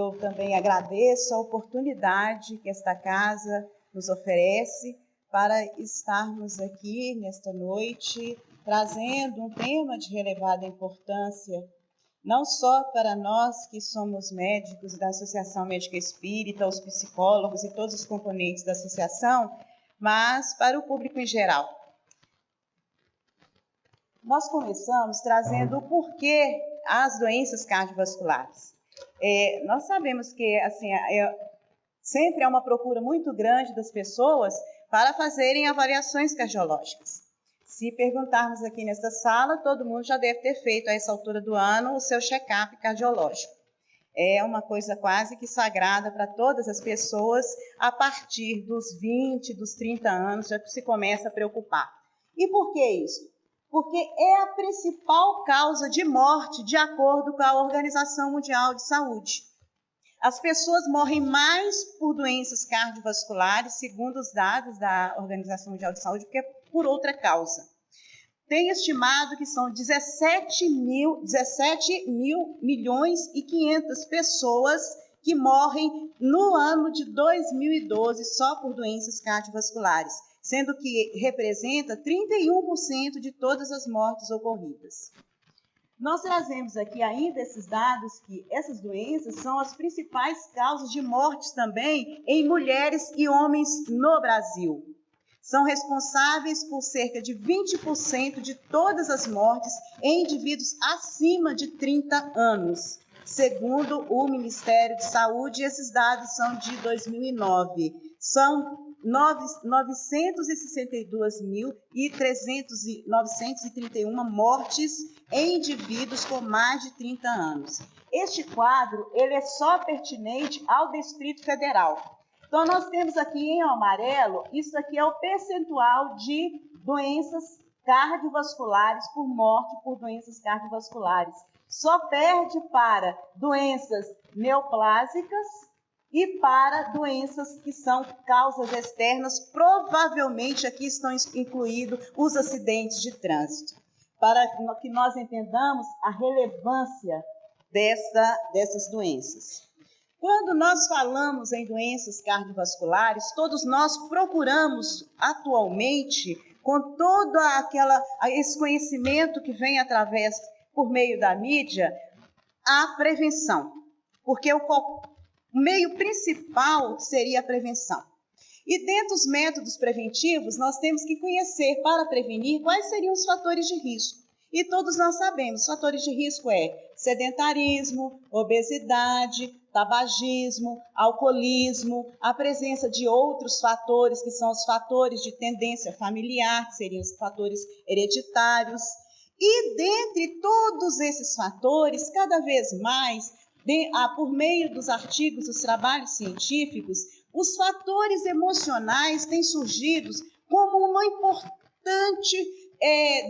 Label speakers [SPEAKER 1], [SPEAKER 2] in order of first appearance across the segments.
[SPEAKER 1] Eu também agradeço a oportunidade que esta casa nos oferece para estarmos aqui nesta noite, trazendo um tema de relevada importância, não só para nós que somos médicos da Associação Médica Espírita, os psicólogos e todos os componentes da associação, mas para o público em geral. Nós começamos trazendo o porquê as doenças cardiovasculares. Nós sabemos que assim, sempre há uma procura muito grande das pessoas para fazerem avaliações cardiológicas. Se perguntarmos aqui nesta sala, todo mundo já deve ter feito a essa altura do ano o seu check-up cardiológico. É uma coisa quase que sagrada para todas as pessoas, a partir dos 20, dos 30 anos, já se começa a preocupar. E por que isso? Porque é a principal causa de morte, de acordo com a Organização Mundial de Saúde. As pessoas morrem mais por doenças cardiovasculares, segundo os dados da Organização Mundial de Saúde, do que por outra causa. Tem estimado que são 17 milhões e 500 pessoas que morrem no ano de 2012 só por doenças cardiovasculares, sendo que representa 31% de todas as mortes ocorridas. Nós trazemos aqui ainda esses dados que essas doenças são as principais causas de mortes também em mulheres e homens no Brasil. São responsáveis por cerca de 20% de todas as mortes em indivíduos acima de 30 anos, segundo o Ministério de Saúde. Esses dados são de 2009. São 962.931 mortes em indivíduos com mais de 30 anos. Este quadro ele é só pertinente ao Distrito Federal. Então, nós temos aqui em amarelo, isso aqui é o percentual de doenças cardiovasculares por morte por doenças cardiovasculares. Só perde para doenças neoplásicas e para doenças que são causas externas, provavelmente aqui estão incluídos os acidentes de trânsito, para que nós entendamos a relevância dessas doenças. Quando nós falamos em doenças cardiovasculares, todos nós procuramos atualmente, com todo esse conhecimento que vem por meio da mídia, a prevenção, porque o meio principal seria a prevenção. E dentro dos métodos preventivos, nós temos que conhecer, para prevenir, quais seriam os fatores de risco. E todos nós sabemos, os fatores de risco sedentarismo, obesidade, tabagismo, alcoolismo, a presença de outros fatores, que são os fatores de tendência familiar, que seriam os fatores hereditários. E dentre todos esses fatores, cada vez mais, por meio dos artigos, dos trabalhos científicos, os fatores emocionais têm surgido como um importante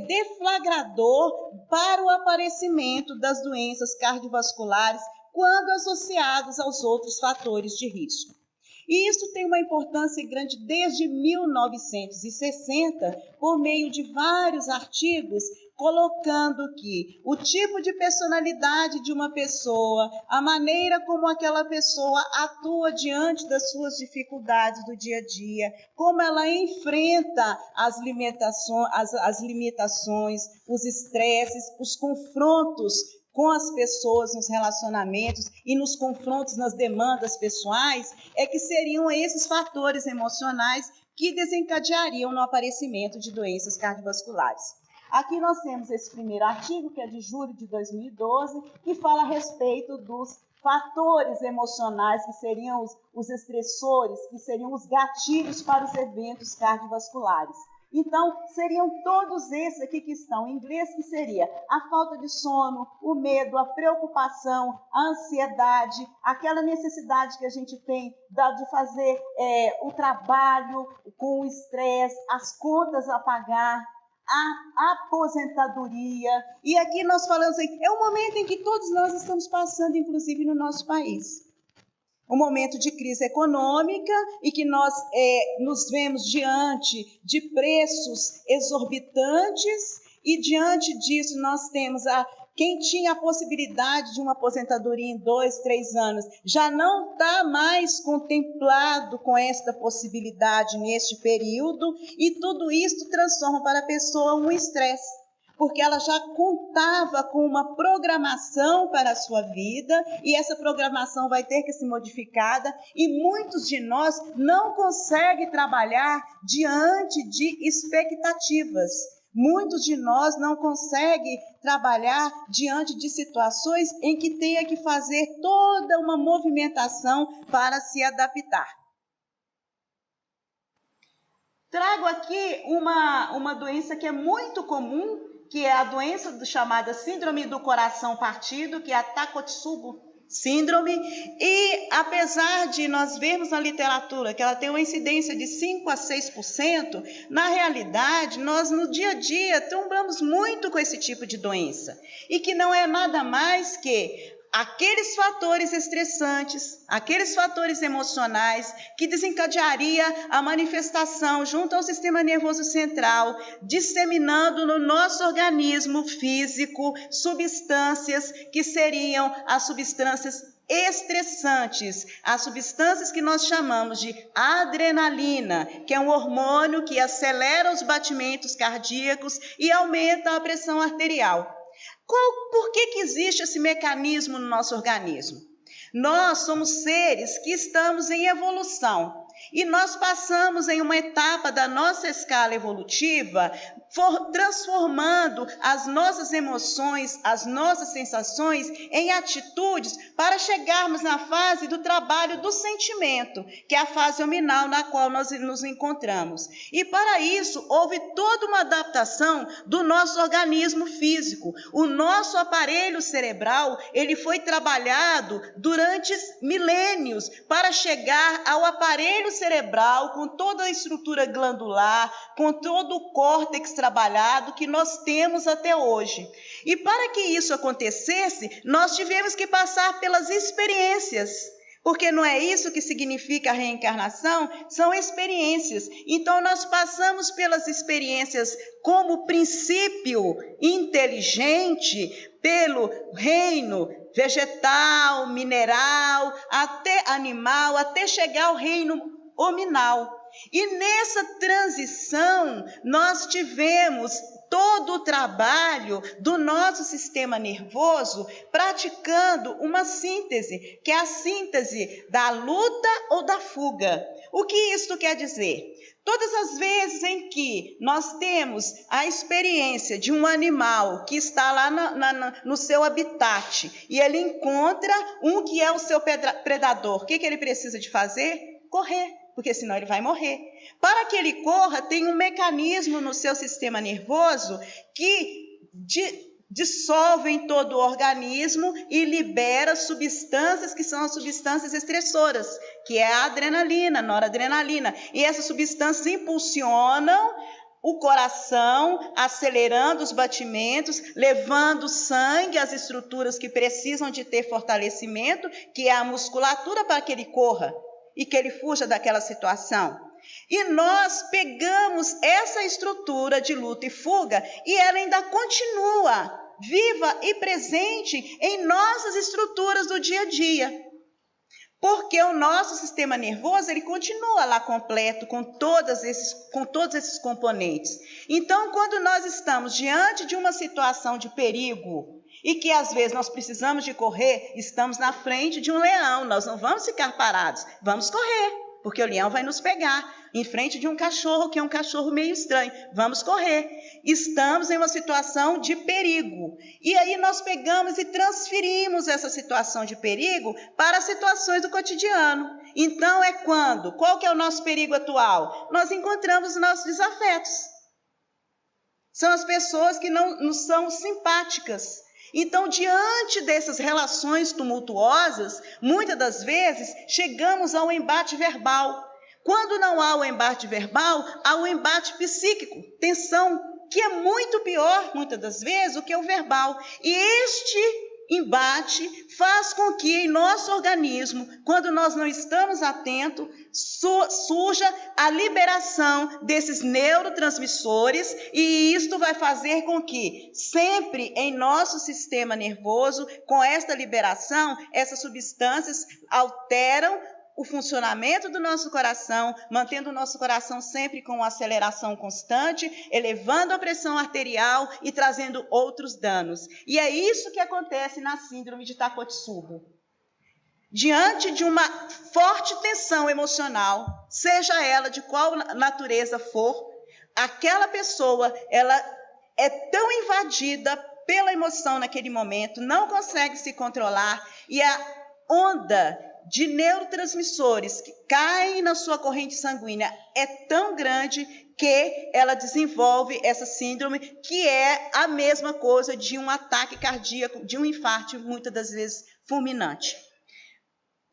[SPEAKER 1] deflagrador para o aparecimento das doenças cardiovasculares quando associados aos outros fatores de risco. E isso tem uma importância grande desde 1960, por meio de vários artigos, colocando que o tipo de personalidade de uma pessoa, a maneira como aquela pessoa atua diante das suas dificuldades do dia a dia, como ela enfrenta as limitações, os estresses, os confrontos com as pessoas nos relacionamentos e nos confrontos nas demandas pessoais, que seriam esses fatores emocionais que desencadeariam no aparecimento de doenças cardiovasculares. Aqui nós temos esse primeiro artigo, que é de julho de 2012, que fala a respeito dos fatores emocionais, que seriam os estressores, que seriam os gatilhos para os eventos cardiovasculares. Então, seriam todos esses aqui que estão em inglês, que seria a falta de sono, o medo, a preocupação, a ansiedade, aquela necessidade que a gente tem de fazer o trabalho com o estresse, as contas a pagar, a aposentadoria. E aqui nós falamos, é um momento em que todos nós estamos passando, inclusive no nosso país. Um momento de crise econômica e que nós nos vemos diante de preços exorbitantes e diante disso nós temos quem tinha a possibilidade de uma aposentadoria em 2, 3 anos, já não está mais contemplado com esta possibilidade neste período, e tudo isso transforma para a pessoa um estresse, porque ela já contava com uma programação para a sua vida, e essa programação vai ter que ser modificada, e muitos de nós não conseguem trabalhar diante de expectativas. Muitos de nós não conseguem trabalhar diante de situações em que tenha que fazer toda uma movimentação para se adaptar. Trago aqui uma doença que é muito comum, que é a doença chamada síndrome do coração partido, que é a Takotsubo síndrome, e apesar de nós vermos na literatura que ela tem uma incidência de 5 a 6%, na realidade, nós no dia a dia tombamos muito com esse tipo de doença, e que não é nada mais que aqueles fatores estressantes, aqueles fatores emocionais que desencadearia a manifestação junto ao sistema nervoso central, disseminando no nosso organismo físico substâncias que seriam as substâncias estressantes, as substâncias que nós chamamos de adrenalina, que é um hormônio que acelera os batimentos cardíacos e aumenta a pressão arterial. Por que existe esse mecanismo no nosso organismo? Nós somos seres que estamos em evolução e nós passamos em uma etapa da nossa escala evolutiva transformando as nossas emoções, as nossas sensações em atitudes para chegarmos na fase do trabalho do sentimento, que é a fase hominal na qual nós nos encontramos. E para isso houve toda uma adaptação do nosso organismo físico. O nosso aparelho cerebral, ele foi trabalhado durante milênios para chegar ao aparelho cerebral com toda a estrutura glandular, com todo o córtex trabalhado que nós temos até hoje. E para que isso acontecesse, nós tivemos que passar pelas experiências, porque não é isso que significa a reencarnação, são experiências. Então nós passamos pelas experiências como princípio inteligente, pelo reino vegetal, mineral, até animal, até chegar ao reino hominal. E nessa transição, nós tivemos todo o trabalho do nosso sistema nervoso praticando uma síntese, que é a síntese da luta ou da fuga. O que isso quer dizer? Todas as vezes em que nós temos a experiência de um animal que está lá no seu habitat e ele encontra um que é o seu predador, o que ele precisa de fazer? Correr, porque senão ele vai morrer. Para que ele corra, tem um mecanismo no seu sistema nervoso que dissolve em todo o organismo e libera substâncias que são as substâncias estressoras, que é a adrenalina, noradrenalina. E essas substâncias impulsionam o coração, acelerando os batimentos, levando sangue às estruturas que precisam de ter fortalecimento, que é a musculatura, para que ele corra e que ele fuja daquela situação. E nós pegamos essa estrutura de luta e fuga e ela ainda continua viva e presente em nossas estruturas do dia a dia. Porque o nosso sistema nervoso, ele continua lá completo com todos esses componentes. Então, quando nós estamos diante de uma situação de perigo e que às vezes nós precisamos de correr, estamos na frente de um leão, nós não vamos ficar parados, vamos correr, porque o leão vai nos pegar. Em frente de um cachorro, que é um cachorro meio estranho, vamos correr. Estamos em uma situação de perigo. E aí nós pegamos e transferimos essa situação de perigo para as situações do cotidiano. Então qual que é o nosso perigo atual? Nós encontramos os nossos desafetos. São as pessoas que não nos são simpáticas. Então, diante dessas relações tumultuosas, muitas das vezes chegamos ao embate verbal. Quando não há o embate verbal, há o embate psíquico, tensão, que é muito pior, muitas das vezes, do que o verbal. E este embate faz com que em nosso organismo, quando nós não estamos atentos, surja a liberação desses neurotransmissores, e isto vai fazer com que sempre em nosso sistema nervoso, com esta liberação, essas substâncias alteram o funcionamento do nosso coração, mantendo o nosso coração sempre com uma aceleração constante, elevando a pressão arterial e trazendo outros danos. E é isso que acontece na síndrome de Takotsubo. Diante de uma forte tensão emocional, seja ela de qual natureza for, aquela pessoa, ela é tão invadida pela emoção naquele momento, não consegue se controlar, e a onda de neurotransmissores que caem na sua corrente sanguínea é tão grande que ela desenvolve essa síndrome, que é a mesma coisa de um ataque cardíaco, de um infarto, muitas das vezes fulminante.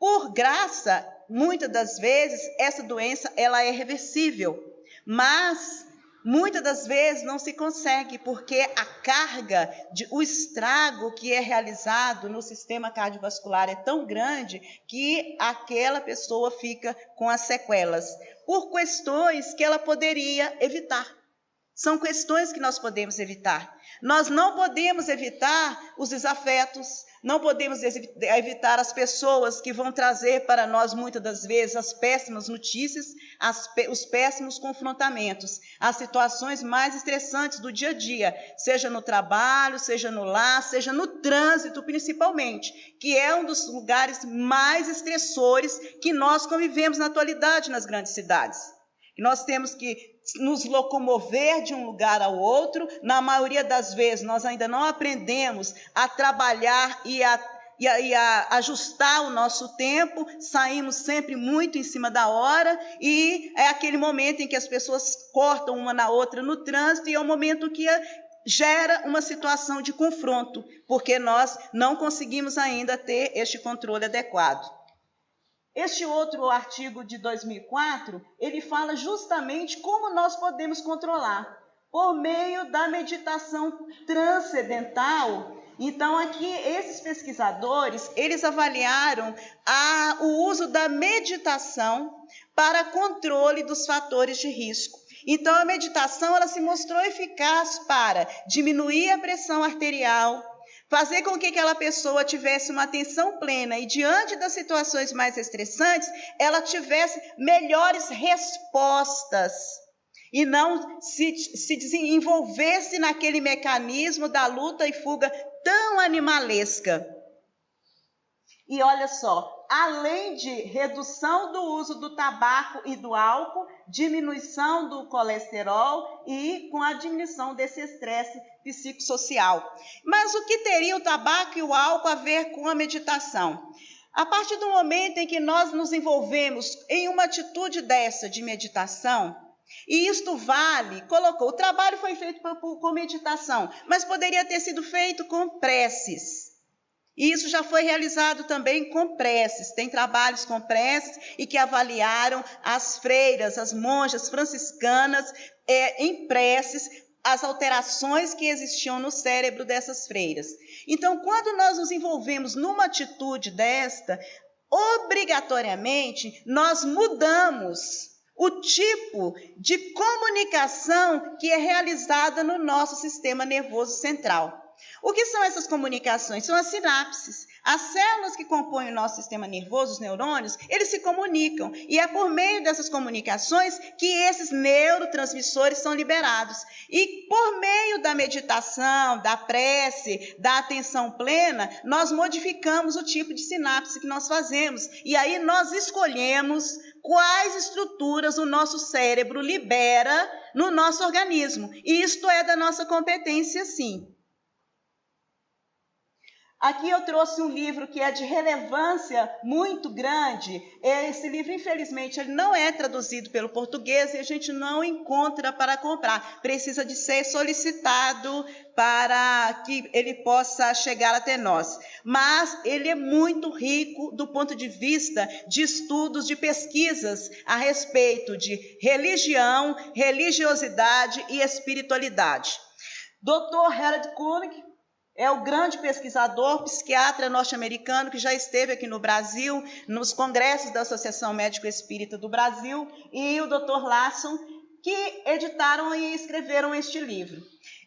[SPEAKER 1] Por graça, muitas das vezes, essa doença ela é reversível, mas muitas das vezes não se consegue, porque a carga, o estrago que é realizado no sistema cardiovascular é tão grande que aquela pessoa fica com as sequelas, por questões que ela poderia evitar. São questões que nós podemos evitar. Nós não podemos evitar os desafetos, não podemos evitar as pessoas que vão trazer para nós, muitas das vezes, as péssimas notícias, os péssimos confrontamentos, as situações mais estressantes do dia a dia, seja no trabalho, seja no lar, seja no trânsito, principalmente, que é um dos lugares mais estressores que nós convivemos na atualidade nas grandes cidades. Nós temos que nos locomover de um lugar ao outro. Na maioria das vezes, nós ainda não aprendemos a trabalhar e a ajustar o nosso tempo, saímos sempre muito em cima da hora, e é aquele momento em que as pessoas cortam uma na outra no trânsito, e é o momento que gera uma situação de confronto, porque nós não conseguimos ainda ter este controle adequado. Este outro artigo de 2004, ele fala justamente como nós podemos controlar, por meio da meditação transcendental. Então, aqui, esses pesquisadores, eles avaliaram o uso da meditação para controle dos fatores de risco. Então, a meditação, ela se mostrou eficaz para diminuir a pressão arterial, fazer com que aquela pessoa tivesse uma atenção plena e, diante das situações mais estressantes, ela tivesse melhores respostas e não se desenvolvesse naquele mecanismo da luta e fuga tão animalesca. E olha só, além de redução do uso do tabaco e do álcool, diminuição do colesterol e com a diminuição desse estresse psicossocial. Mas o que teria o tabaco e o álcool a ver com a meditação? A partir do momento em que nós nos envolvemos em uma atitude dessa de meditação, e isto o trabalho foi feito com meditação, mas poderia ter sido feito com preces. E isso já foi realizado também com preces. Tem trabalhos com preces e que avaliaram as freiras, as monjas franciscanas em preces, as alterações que existiam no cérebro dessas freiras. Então, quando nós nos envolvemos numa atitude desta, obrigatoriamente nós mudamos o tipo de comunicação que é realizada no nosso sistema nervoso central. O que são essas comunicações? São as sinapses. As células que compõem o nosso sistema nervoso, os neurônios, eles se comunicam. E é por meio dessas comunicações que esses neurotransmissores são liberados. E por meio da meditação, da prece, da atenção plena, nós modificamos o tipo de sinapse que nós fazemos. E aí nós escolhemos quais estruturas o nosso cérebro libera no nosso organismo. E isto é da nossa competência, sim. Aqui eu trouxe um livro que é de relevância muito grande. Esse livro, infelizmente, ele não é traduzido pelo português e a gente não encontra para comprar. Precisa de ser solicitado para que ele possa chegar até nós. Mas ele é muito rico do ponto de vista de estudos, de pesquisas a respeito de religião, religiosidade e espiritualidade. Dr. Harold Kuhn, É o grande pesquisador, psiquiatra norte-americano que já esteve aqui no Brasil, nos congressos da Associação Médico Espírita do Brasil, e o Dr. Lasson, que editaram e escreveram este livro.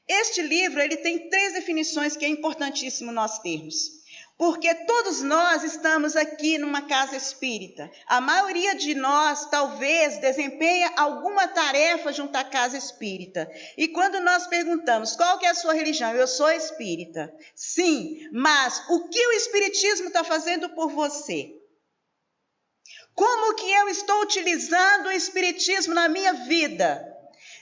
[SPEAKER 1] Este livro ele tem 3 definições que é importantíssimo nós termos. Porque todos nós estamos aqui numa casa espírita. A maioria de nós, talvez, desempenha alguma tarefa junto à casa espírita. E quando nós perguntamos, qual que é a sua religião? Eu sou espírita. Sim, mas o que o espiritismo está fazendo por você? Como que eu estou utilizando o espiritismo na minha vida?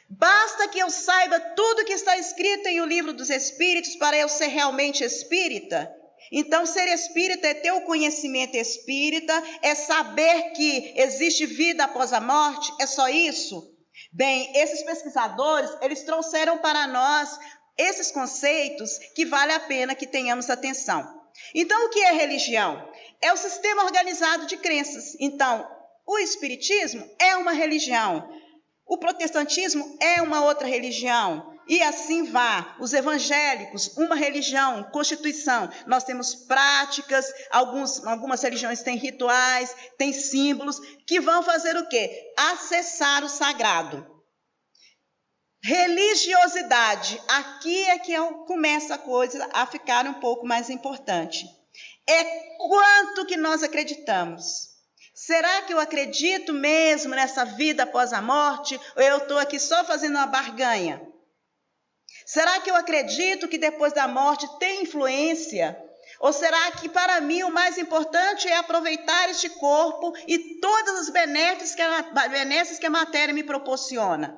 [SPEAKER 1] Basta que eu saiba tudo que está escrito em O Livro dos Espíritos para eu ser realmente espírita? Então, ser espírita é ter o conhecimento espírita, é saber que existe vida após a morte, é só isso? Bem, esses pesquisadores, eles trouxeram para nós esses conceitos que vale a pena que tenhamos atenção. Então, o que é religião? É o sistema organizado de crenças. Então, o espiritismo é uma religião, o protestantismo é uma outra religião. E assim vá, os evangélicos, uma religião, constituição. Nós temos práticas, algumas religiões têm rituais, têm símbolos, que vão fazer o quê? Acessar o sagrado. Religiosidade, aqui é que começa a coisa a ficar um pouco mais importante. É quanto que nós acreditamos. Será que eu acredito mesmo nessa vida após a morte? Ou eu estou aqui só fazendo uma barganha? Será que eu acredito que depois da morte tem influência? Ou será que para mim o mais importante é aproveitar este corpo e todas as benesses que a matéria me proporciona?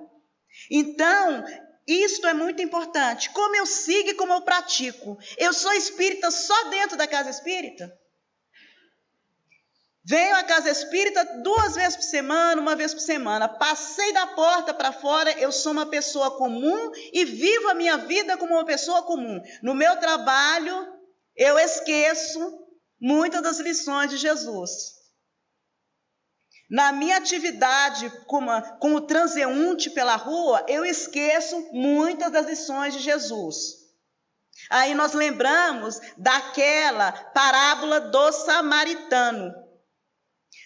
[SPEAKER 1] Então, isto é muito importante. Como eu sigo e como eu pratico? Eu sou espírita só dentro da casa espírita? Venho à casa espírita 2 vezes por semana, 1 vez por semana. Passei da porta para fora, eu sou uma pessoa comum e vivo a minha vida como uma pessoa comum. No meu trabalho, eu esqueço muitas das lições de Jesus. Na minha atividade como transeunte pela rua, eu esqueço muitas das lições de Jesus. Aí nós lembramos daquela parábola do samaritano.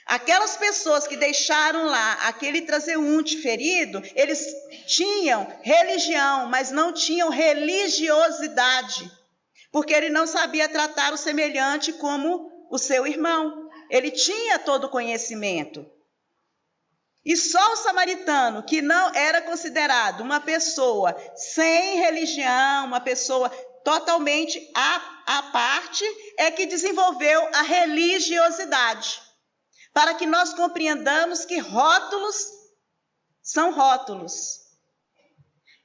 [SPEAKER 1] Aquelas pessoas que deixaram lá aquele transeunte ferido, eles tinham religião, mas não tinham religiosidade, porque ele não sabia tratar o semelhante como o seu irmão. Ele tinha todo o conhecimento. E só o samaritano, que não era considerado uma pessoa sem religião, uma pessoa totalmente à parte, é que desenvolveu a religiosidade. Para que nós compreendamos que rótulos são rótulos.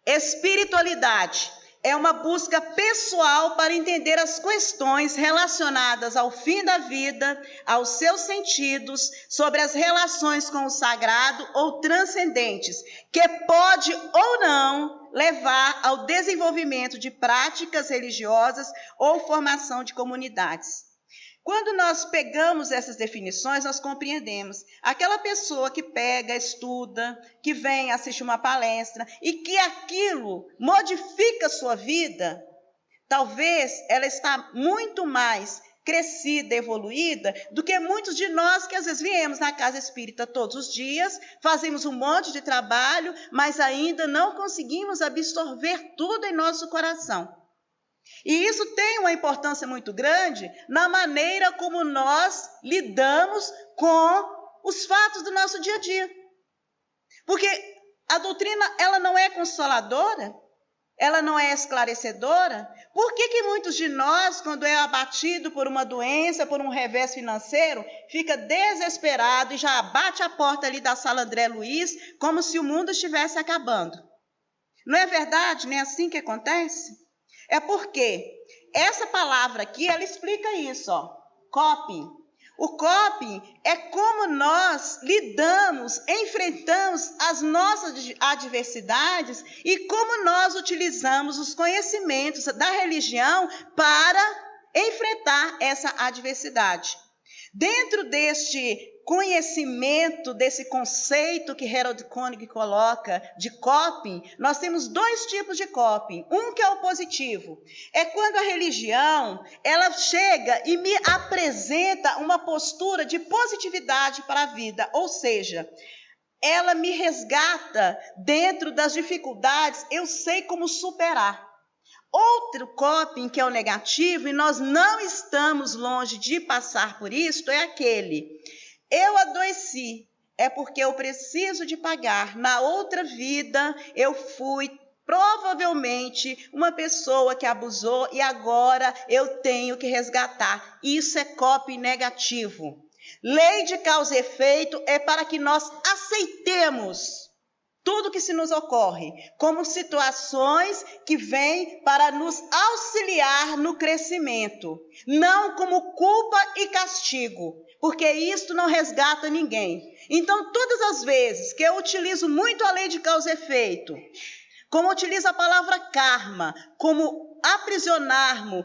[SPEAKER 1] Espiritualidade é uma busca pessoal para entender as questões relacionadas ao fim da vida, aos seus sentidos, sobre as relações com o sagrado ou transcendentes, que pode ou não levar ao desenvolvimento de práticas religiosas ou formação de comunidades. Quando nós pegamos essas definições, nós compreendemos. Aquela pessoa que pega, estuda, que vem assistir uma palestra e que aquilo modifica a sua vida, talvez ela está muito mais crescida, evoluída, do que muitos de nós que às vezes viemos na casa espírita todos os dias, fazemos um monte de trabalho, mas ainda não conseguimos absorver tudo em nosso coração. E isso tem uma importância muito grande na maneira como nós lidamos com os fatos do nosso dia a dia. Porque a doutrina, ela não é consoladora, ela não é esclarecedora. Por que muitos de nós, quando é abatido por uma doença, por um revés financeiro, fica desesperado e já bate a porta ali da sala André Luiz, como se o mundo estivesse acabando? Não é verdade? Não é assim que acontece? É porque essa palavra aqui, ela explica isso, ó, coping. O coping é como nós lidamos, enfrentamos as nossas adversidades e como nós utilizamos os conhecimentos da religião para enfrentar essa adversidade. Dentro deste conhecimento desse conceito que Harold Koenig coloca de coping, nós temos 2 tipos de coping. Um que é o positivo. É quando a religião, ela chega e me apresenta uma postura de positividade para a vida, ou seja, ela me resgata dentro das dificuldades, eu sei como superar. Outro coping, que é o negativo, e nós não estamos longe de passar por isso, é aquele: eu adoeci, é porque eu preciso de pagar. Na outra vida, eu fui provavelmente uma pessoa que abusou e agora eu tenho que resgatar. Isso é coping negativo. Lei de causa e efeito é para que nós aceitemos tudo que se nos ocorre, como situações que vêm para nos auxiliar no crescimento, não como culpa e castigo, porque isto não resgata ninguém. Então, todas as vezes que eu utilizo muito a lei de causa e efeito, como utilizo a palavra karma, como aprisionar-me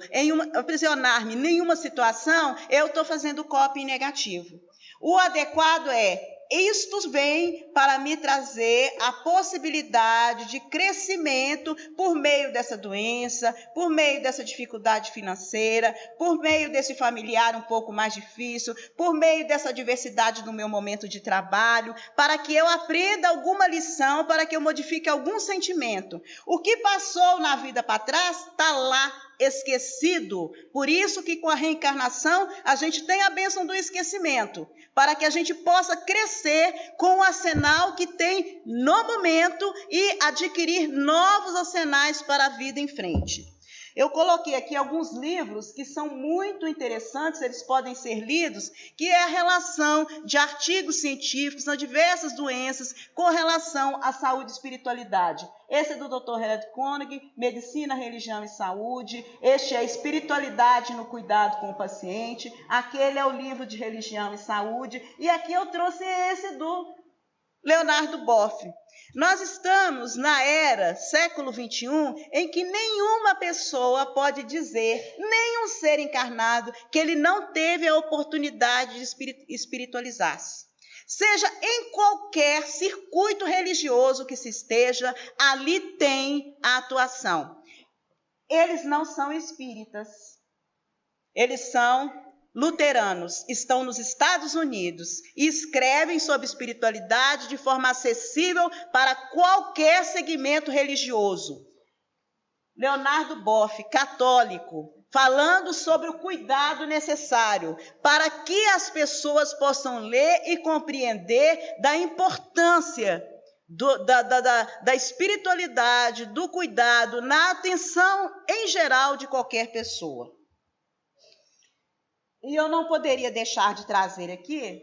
[SPEAKER 1] em uma situação, eu estou fazendo coping negativo. O adequado é: isto vem para me trazer a possibilidade de crescimento por meio dessa doença, por meio dessa dificuldade financeira, por meio desse familiar um pouco mais difícil, por meio dessa diversidade no meu momento de trabalho, para que eu aprenda alguma lição, para que eu modifique algum sentimento. O que passou na vida para trás está lá, esquecido. Por isso que com a reencarnação a gente tem a bênção do esquecimento, para que a gente possa crescer com o arsenal que tem no momento e adquirir novos arsenais para a vida em frente. Eu coloquei aqui alguns livros que são muito interessantes, eles podem ser lidos, que é a relação de artigos científicos nas diversas doenças com relação à saúde e espiritualidade. Esse é do Dr. Harold Koenig, Medicina, Religião e Saúde. Este é Espiritualidade no Cuidado com o Paciente. Aquele é o livro de Religião e Saúde. E aqui eu trouxe esse do Leonardo Boff. Nós estamos na era, século XXI, em que nenhuma pessoa pode dizer, nenhum ser encarnado, que ele não teve a oportunidade de espiritualizar-se. Seja em qualquer circuito religioso que se esteja, ali tem a atuação. Eles não são espíritas, eles são luteranos, estão nos Estados Unidos e escrevem sobre espiritualidade de forma acessível para qualquer segmento religioso. Leonardo Boff, católico, falando sobre o cuidado necessário para que as pessoas possam ler e compreender da importância da espiritualidade, do cuidado, na atenção em geral de qualquer pessoa. E eu não poderia deixar de trazer aqui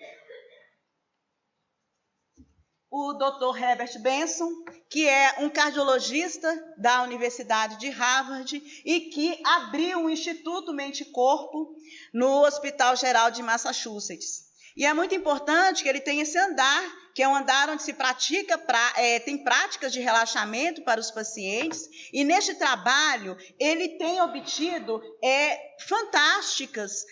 [SPEAKER 1] o Dr. Herbert Benson, que é um cardiologista da Universidade de Harvard e que abriu o Instituto Mente e Corpo no Hospital Geral de Massachusetts. E é muito importante que ele tenha esse andar, que é um andar onde se pratica, tem práticas de relaxamento para os pacientes, e neste trabalho ele tem obtido fantásticos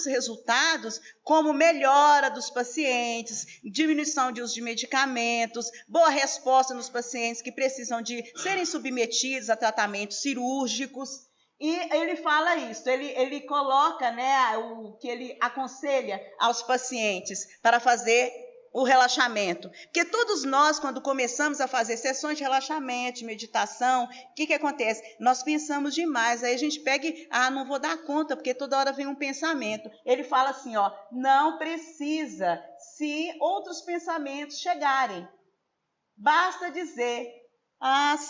[SPEAKER 1] resultados, como melhora dos pacientes, diminuição de uso de medicamentos, boa resposta nos pacientes que precisam de serem submetidos a tratamentos cirúrgicos. E ele fala isso, ele coloca, o que ele aconselha aos pacientes para fazer o relaxamento. Porque todos nós, quando começamos a fazer sessões de relaxamento, de meditação, o que acontece? Nós pensamos demais, aí a gente pega e, não vou dar conta, porque toda hora vem um pensamento. Ele fala assim, não precisa, se outros pensamentos chegarem. Basta dizer,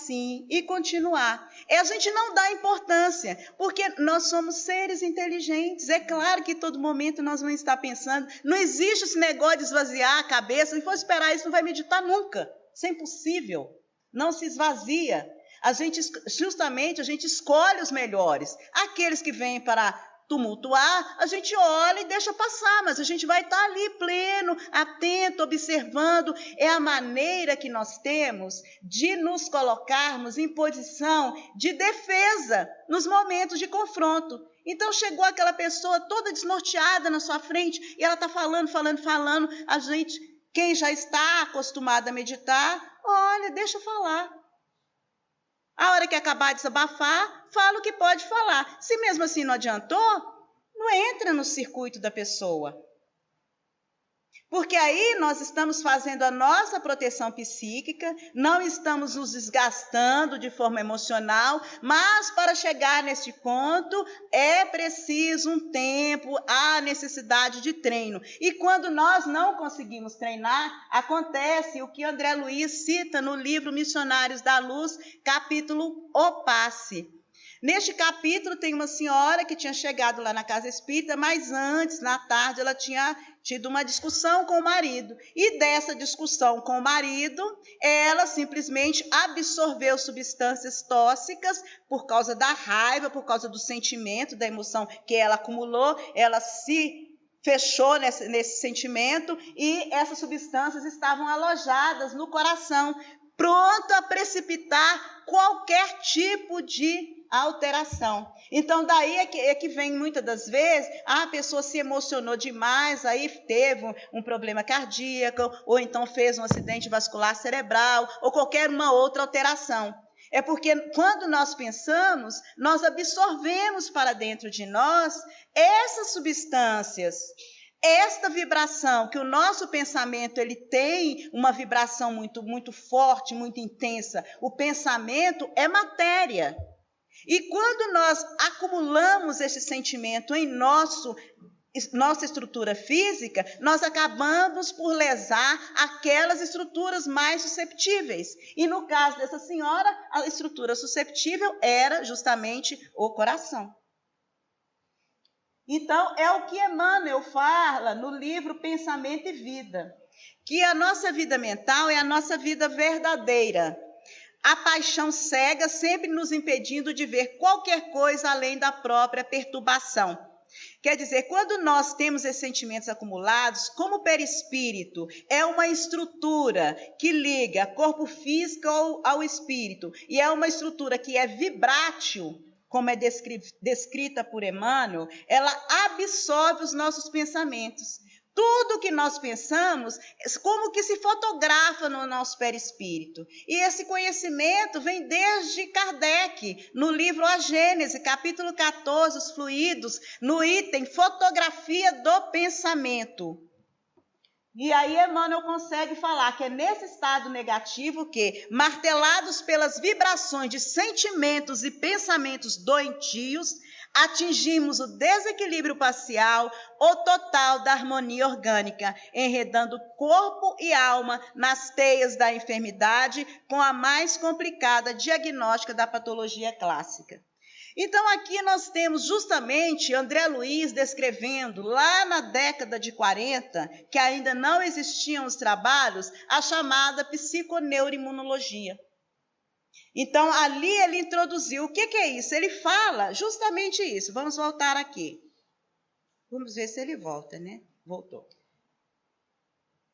[SPEAKER 1] sim, e continuar. A gente não dá importância, porque nós somos seres inteligentes. É claro que todo momento nós vamos estar pensando. Não existe esse negócio de esvaziar a cabeça. Se for esperar isso, não vai meditar nunca. Isso é impossível. Não se esvazia. A gente escolhe os melhores. Aqueles que vêm para tumultuar, a gente olha e deixa passar, mas a gente vai estar ali pleno, atento, observando. É a maneira que nós temos de nos colocarmos em posição de defesa nos momentos de confronto. Então, chegou aquela pessoa toda desnorteada na sua frente e ela está falando. A gente, quem já está acostumado a meditar, olha, deixa eu falar. A hora que acabar de desabafar, fala o que pode falar. Se mesmo assim não adiantou, não entra no circuito da pessoa. Porque aí nós estamos fazendo a nossa proteção psíquica, não estamos nos desgastando de forma emocional, mas para chegar nesse ponto é preciso um tempo, há necessidade de treino. E quando nós não conseguimos treinar, acontece o que André Luiz cita no livro Missionários da Luz, capítulo O Passe. Neste capítulo tem uma senhora que tinha chegado lá na casa espírita, mas antes, na tarde, ela tinha tido uma discussão com o marido. E dessa discussão com o marido, ela simplesmente absorveu substâncias tóxicas por causa da raiva, por causa do sentimento, da emoção que ela acumulou. Ela se fechou nesse sentimento e essas substâncias estavam alojadas no coração, pronto a precipitar qualquer tipo de alteração. Então, daí é que vem muitas das vezes, a pessoa se emocionou demais, aí teve um problema cardíaco, ou então fez um acidente vascular cerebral, ou qualquer uma outra alteração. É porque quando nós pensamos, nós absorvemos para dentro de nós essas substâncias. Esta vibração, que o nosso pensamento ele tem uma vibração muito, muito forte, muito intensa. O pensamento é matéria. E quando nós acumulamos esse sentimento em nossa estrutura física, nós acabamos por lesar aquelas estruturas mais susceptíveis. E no caso dessa senhora, a estrutura susceptível era justamente o coração. Então, é o que Emmanuel fala no livro Pensamento e Vida, que a nossa vida mental é a nossa vida verdadeira. A paixão cega sempre nos impedindo de ver qualquer coisa além da própria perturbação. Quer dizer, quando nós temos esses sentimentos acumulados, como o perispírito é uma estrutura que liga corpo físico ao espírito, e é uma estrutura que é vibrátil, como é descrita por Emmanuel, ela absorve os nossos pensamentos. Tudo que nós pensamos, como que se fotografa no nosso perispírito. E esse conhecimento vem desde Kardec, no livro A Gênese, capítulo 14, os fluidos, no item Fotografia do Pensamento. E aí Emmanuel consegue falar que é nesse estado negativo que, martelados pelas vibrações de sentimentos e pensamentos doentios, atingimos o desequilíbrio parcial ou total da harmonia orgânica, enredando corpo e alma nas teias da enfermidade com a mais complicada diagnóstica da patologia clássica. Então, aqui nós temos justamente André Luiz descrevendo, lá na década de 40, que ainda não existiam os trabalhos, a chamada psiconeuroimunologia. Então, ali ele introduziu. O que é isso? Ele fala justamente isso. Vamos voltar aqui. Vamos ver se ele volta, né? Voltou.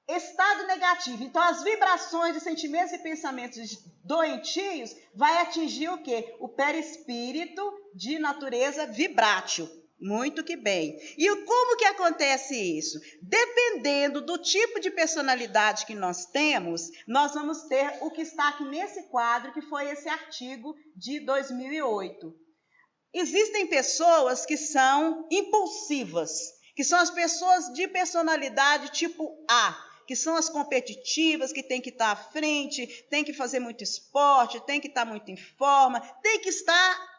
[SPEAKER 1] Estado negativo. Então, as vibrações de sentimentos e pensamentos doentios vai atingir o quê? O perispírito de natureza vibrátil. Muito que bem. E como que acontece isso? Dependendo do tipo de personalidade que nós temos, nós vamos ter o que está aqui nesse quadro, que foi esse artigo de 2008. Existem pessoas que são impulsivas, que são as pessoas de personalidade tipo A, que são as competitivas, que tem que estar à frente, tem que fazer muito esporte, tem que estar muito em forma, tem que estar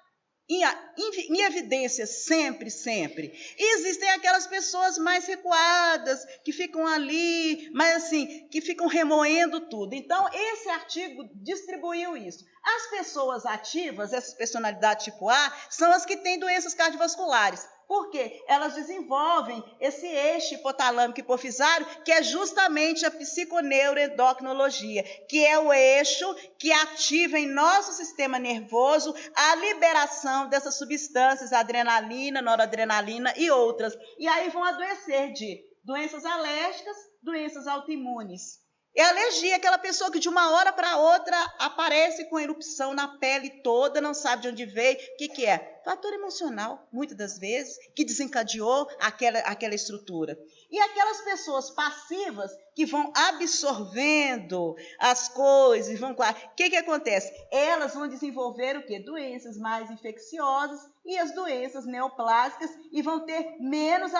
[SPEAKER 1] em evidência sempre, sempre. E existem aquelas pessoas mais recuadas, que ficam ali, mas assim, que ficam remoendo tudo. Então, esse artigo distribuiu isso. As pessoas ativas, essas personalidades tipo A, são as que têm doenças cardiovasculares. Por quê? Elas desenvolvem esse eixo hipotalâmico hipofisário, que é justamente a psiconeuroendocrinologia, que é o eixo que ativa em nosso sistema nervoso a liberação dessas substâncias, adrenalina, noradrenalina e outras. E aí vão adoecer de doenças alérgicas, doenças autoimunes. É alergia, aquela pessoa que de uma hora para outra aparece com erupção na pele toda, não sabe de onde veio. O que é? Fator emocional, muitas das vezes, que desencadeou aquela estrutura. E aquelas pessoas passivas que vão absorvendo as coisas, o que acontece? Elas vão desenvolver o quê? Doenças mais infecciosas e as doenças neoplásicas e vão ter mais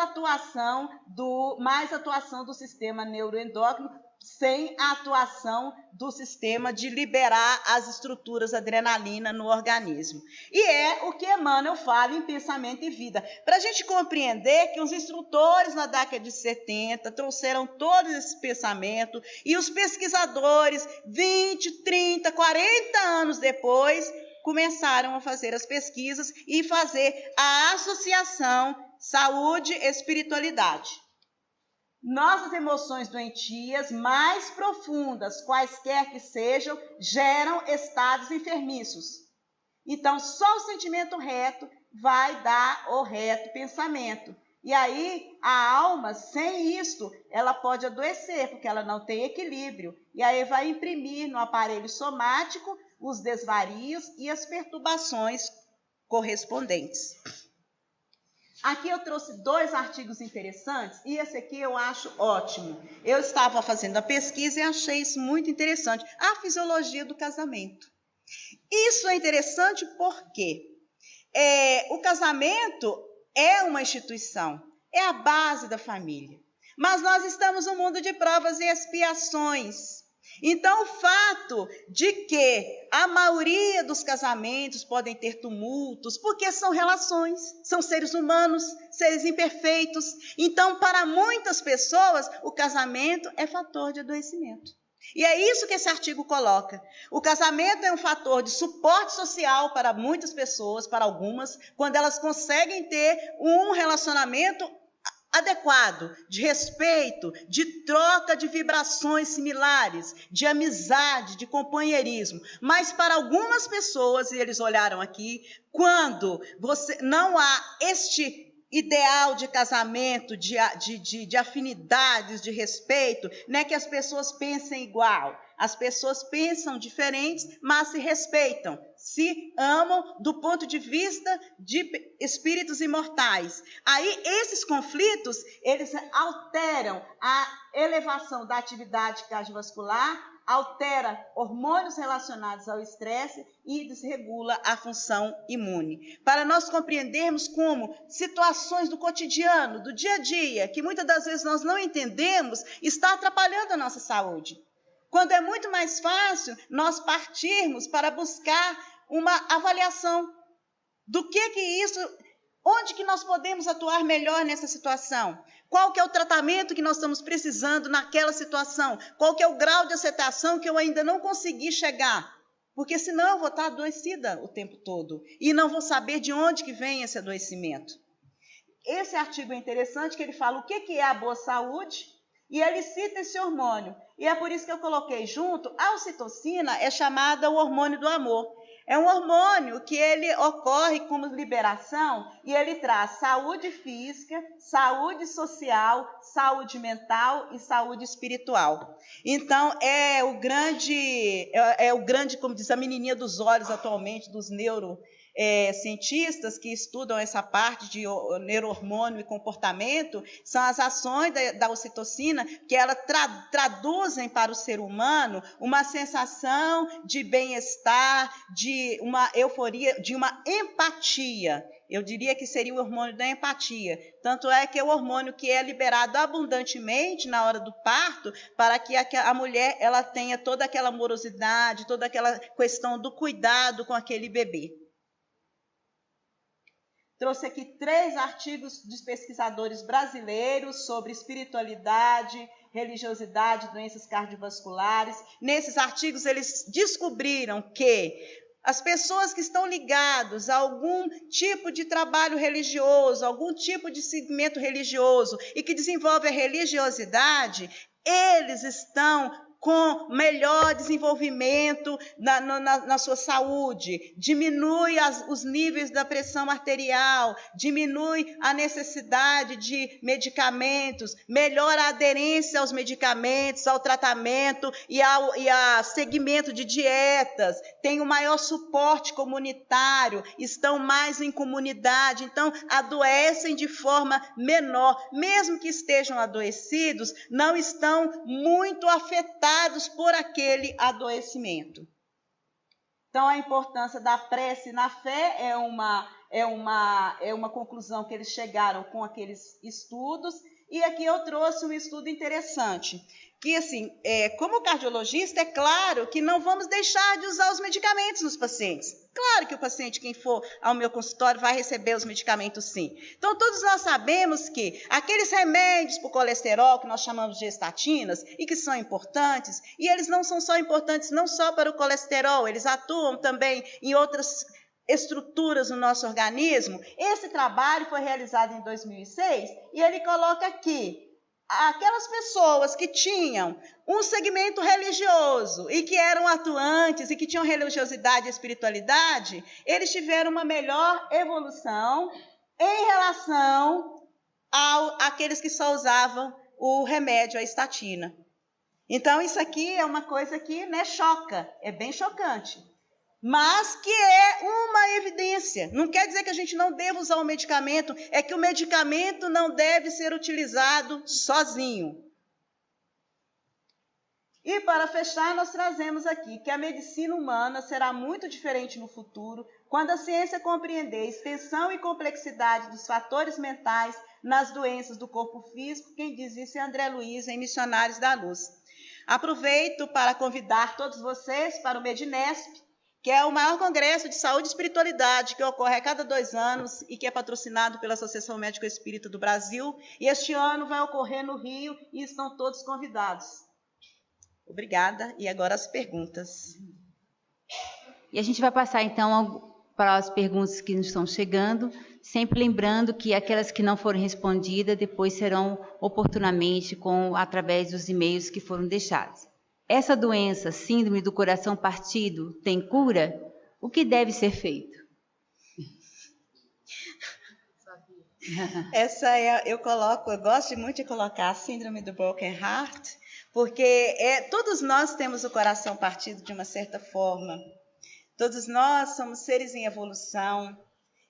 [SPEAKER 1] atuação do sistema neuroendócrino, sem a atuação do sistema de liberar as estruturas adrenalina no organismo. E é o que Emmanuel fala em Pensamento e Vida. Para a gente compreender que os instrutores na década de 70 trouxeram todo esse pensamento e os pesquisadores, 20, 30, 40 anos depois, começaram a fazer as pesquisas e fazer a associação saúde-espiritualidade. Nossas emoções doentias mais profundas, quaisquer que sejam, geram estados enfermiços. Então, só o sentimento reto vai dar o reto pensamento. E aí, a alma, sem isto, ela pode adoecer, porque ela não tem equilíbrio. E aí vai imprimir no aparelho somático os desvarios e as perturbações correspondentes. Aqui eu trouxe 2 artigos interessantes e esse aqui eu acho ótimo. Eu estava fazendo a pesquisa e achei isso muito interessante. A fisiologia do casamento. Isso é interessante porque o casamento é uma instituição, é a base da família. Mas nós estamos num mundo de provas e expiações. Então, o fato de que a maioria dos casamentos podem ter tumultos, porque são relações, são seres humanos, seres imperfeitos. Então, para muitas pessoas, o casamento é fator de adoecimento. E é isso que esse artigo coloca. O casamento é um fator de suporte social para muitas pessoas, para algumas, quando elas conseguem ter um relacionamento adequado, de respeito, de troca de vibrações similares, de amizade, de companheirismo. Mas para algumas pessoas, e eles olharam aqui, quando não há este ideal de casamento, de afinidades, de respeito, não é que as pessoas pensem igual. As pessoas pensam diferentes, mas se respeitam, se amam do ponto de vista de espíritos imortais. Aí, esses conflitos, eles alteram a elevação da atividade cardiovascular, altera hormônios relacionados ao estresse e desregula a função imune. Para nós compreendermos como situações do cotidiano, do dia a dia, que muitas das vezes nós não entendemos, está atrapalhando a nossa saúde. Quando é muito mais fácil nós partirmos para buscar uma avaliação do que isso, onde que nós podemos atuar melhor nessa situação? Qual que é o tratamento que nós estamos precisando naquela situação? Qual que é o grau de aceitação que eu ainda não consegui chegar? Porque senão eu vou estar adoecida o tempo todo e não vou saber de onde que vem esse adoecimento. Esse artigo é interessante, que ele fala o que é a boa saúde e ele cita esse hormônio. E é por isso que eu coloquei junto, a ocitocina é chamada o hormônio do amor. É um hormônio que ele ocorre como liberação e ele traz saúde física, saúde social, saúde mental e saúde espiritual. Então, é o grande, como diz a menininha dos olhos atualmente, dos cientistas que estudam essa parte de neurohormônio e comportamento, são as ações da ocitocina que ela traduzem para o ser humano uma sensação de bem-estar, de uma euforia, de uma empatia. Eu diria que seria o hormônio da empatia. Tanto é que é o hormônio que é liberado abundantemente na hora do parto para que a mulher ela tenha toda aquela amorosidade, toda aquela questão do cuidado com aquele bebê. Trouxe aqui 3 artigos dos pesquisadores brasileiros sobre espiritualidade, religiosidade, doenças cardiovasculares. Nesses artigos, eles descobriram que as pessoas que estão ligadas a algum tipo de trabalho religioso, algum tipo de segmento religioso e que desenvolve a religiosidade, eles estão com melhor desenvolvimento na sua saúde, diminui os níveis da pressão arterial, diminui a necessidade de medicamentos, melhora a aderência aos medicamentos, ao tratamento e a segmento de dietas, tem um maior suporte comunitário, estão mais em comunidade, então adoecem de forma menor, mesmo que estejam adoecidos, não estão muito afetados por aquele adoecimento. Então, a importância da prece na fé é uma conclusão que eles chegaram com aqueles estudos. E aqui eu trouxe um estudo interessante, que assim, como cardiologista, é claro que não vamos deixar de usar os medicamentos nos pacientes. Claro que o paciente, quem for ao meu consultório, vai receber os medicamentos sim. Então, todos nós sabemos que aqueles remédios para o colesterol, que nós chamamos de estatinas, e que são importantes, e eles não são só importantes não só para o colesterol, eles atuam também em outras estruturas no nosso organismo. Esse trabalho foi realizado em 2006 e ele coloca aqui aquelas pessoas que tinham um segmento religioso e que eram atuantes e que tinham religiosidade e espiritualidade, eles tiveram uma melhor evolução em relação àqueles que só usavam o remédio, a estatina. Então, isso aqui é uma coisa que, choca, é bem chocante. Mas que é uma evidência. Não quer dizer que a gente não deva usar o medicamento, é que o medicamento não deve ser utilizado sozinho. E para fechar, nós trazemos aqui que a medicina humana será muito diferente no futuro, quando a ciência compreender a extensão e complexidade dos fatores mentais nas doenças do corpo físico. Quem diz isso é André Luiz, em Missionários da Luz. Aproveito para convidar todos vocês para o Medinesp, que é o maior congresso de saúde e espiritualidade que ocorre a cada 2 anos e que é patrocinado pela Associação Médico Espírita do Brasil. E este ano vai ocorrer no Rio e estão todos convidados. Obrigada. E agora as perguntas.
[SPEAKER 2] E a gente vai passar, então, para as perguntas que nos estão chegando, sempre lembrando que aquelas que não foram respondidas depois serão oportunamente através dos e-mails que foram deixados. Essa doença, síndrome do coração partido, tem cura? O que deve ser feito?
[SPEAKER 1] Eu gosto muito de colocar a síndrome do broken heart, porque todos nós temos o coração partido de uma certa forma. Todos nós somos seres em evolução.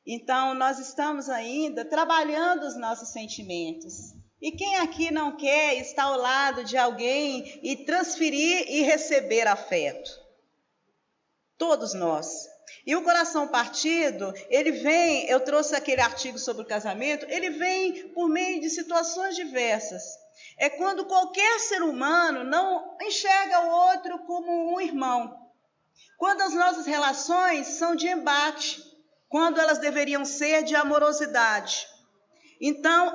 [SPEAKER 1] Então, nós estamos ainda trabalhando os nossos sentimentos. E quem aqui não quer estar ao lado de alguém e transferir e receber afeto? Todos nós. E o coração partido, ele vem, eu trouxe aquele artigo sobre o casamento, ele vem por meio de situações diversas. É quando qualquer ser humano não enxerga o outro como um irmão. Quando as nossas relações são de embate, quando elas deveriam ser de amorosidade. Então,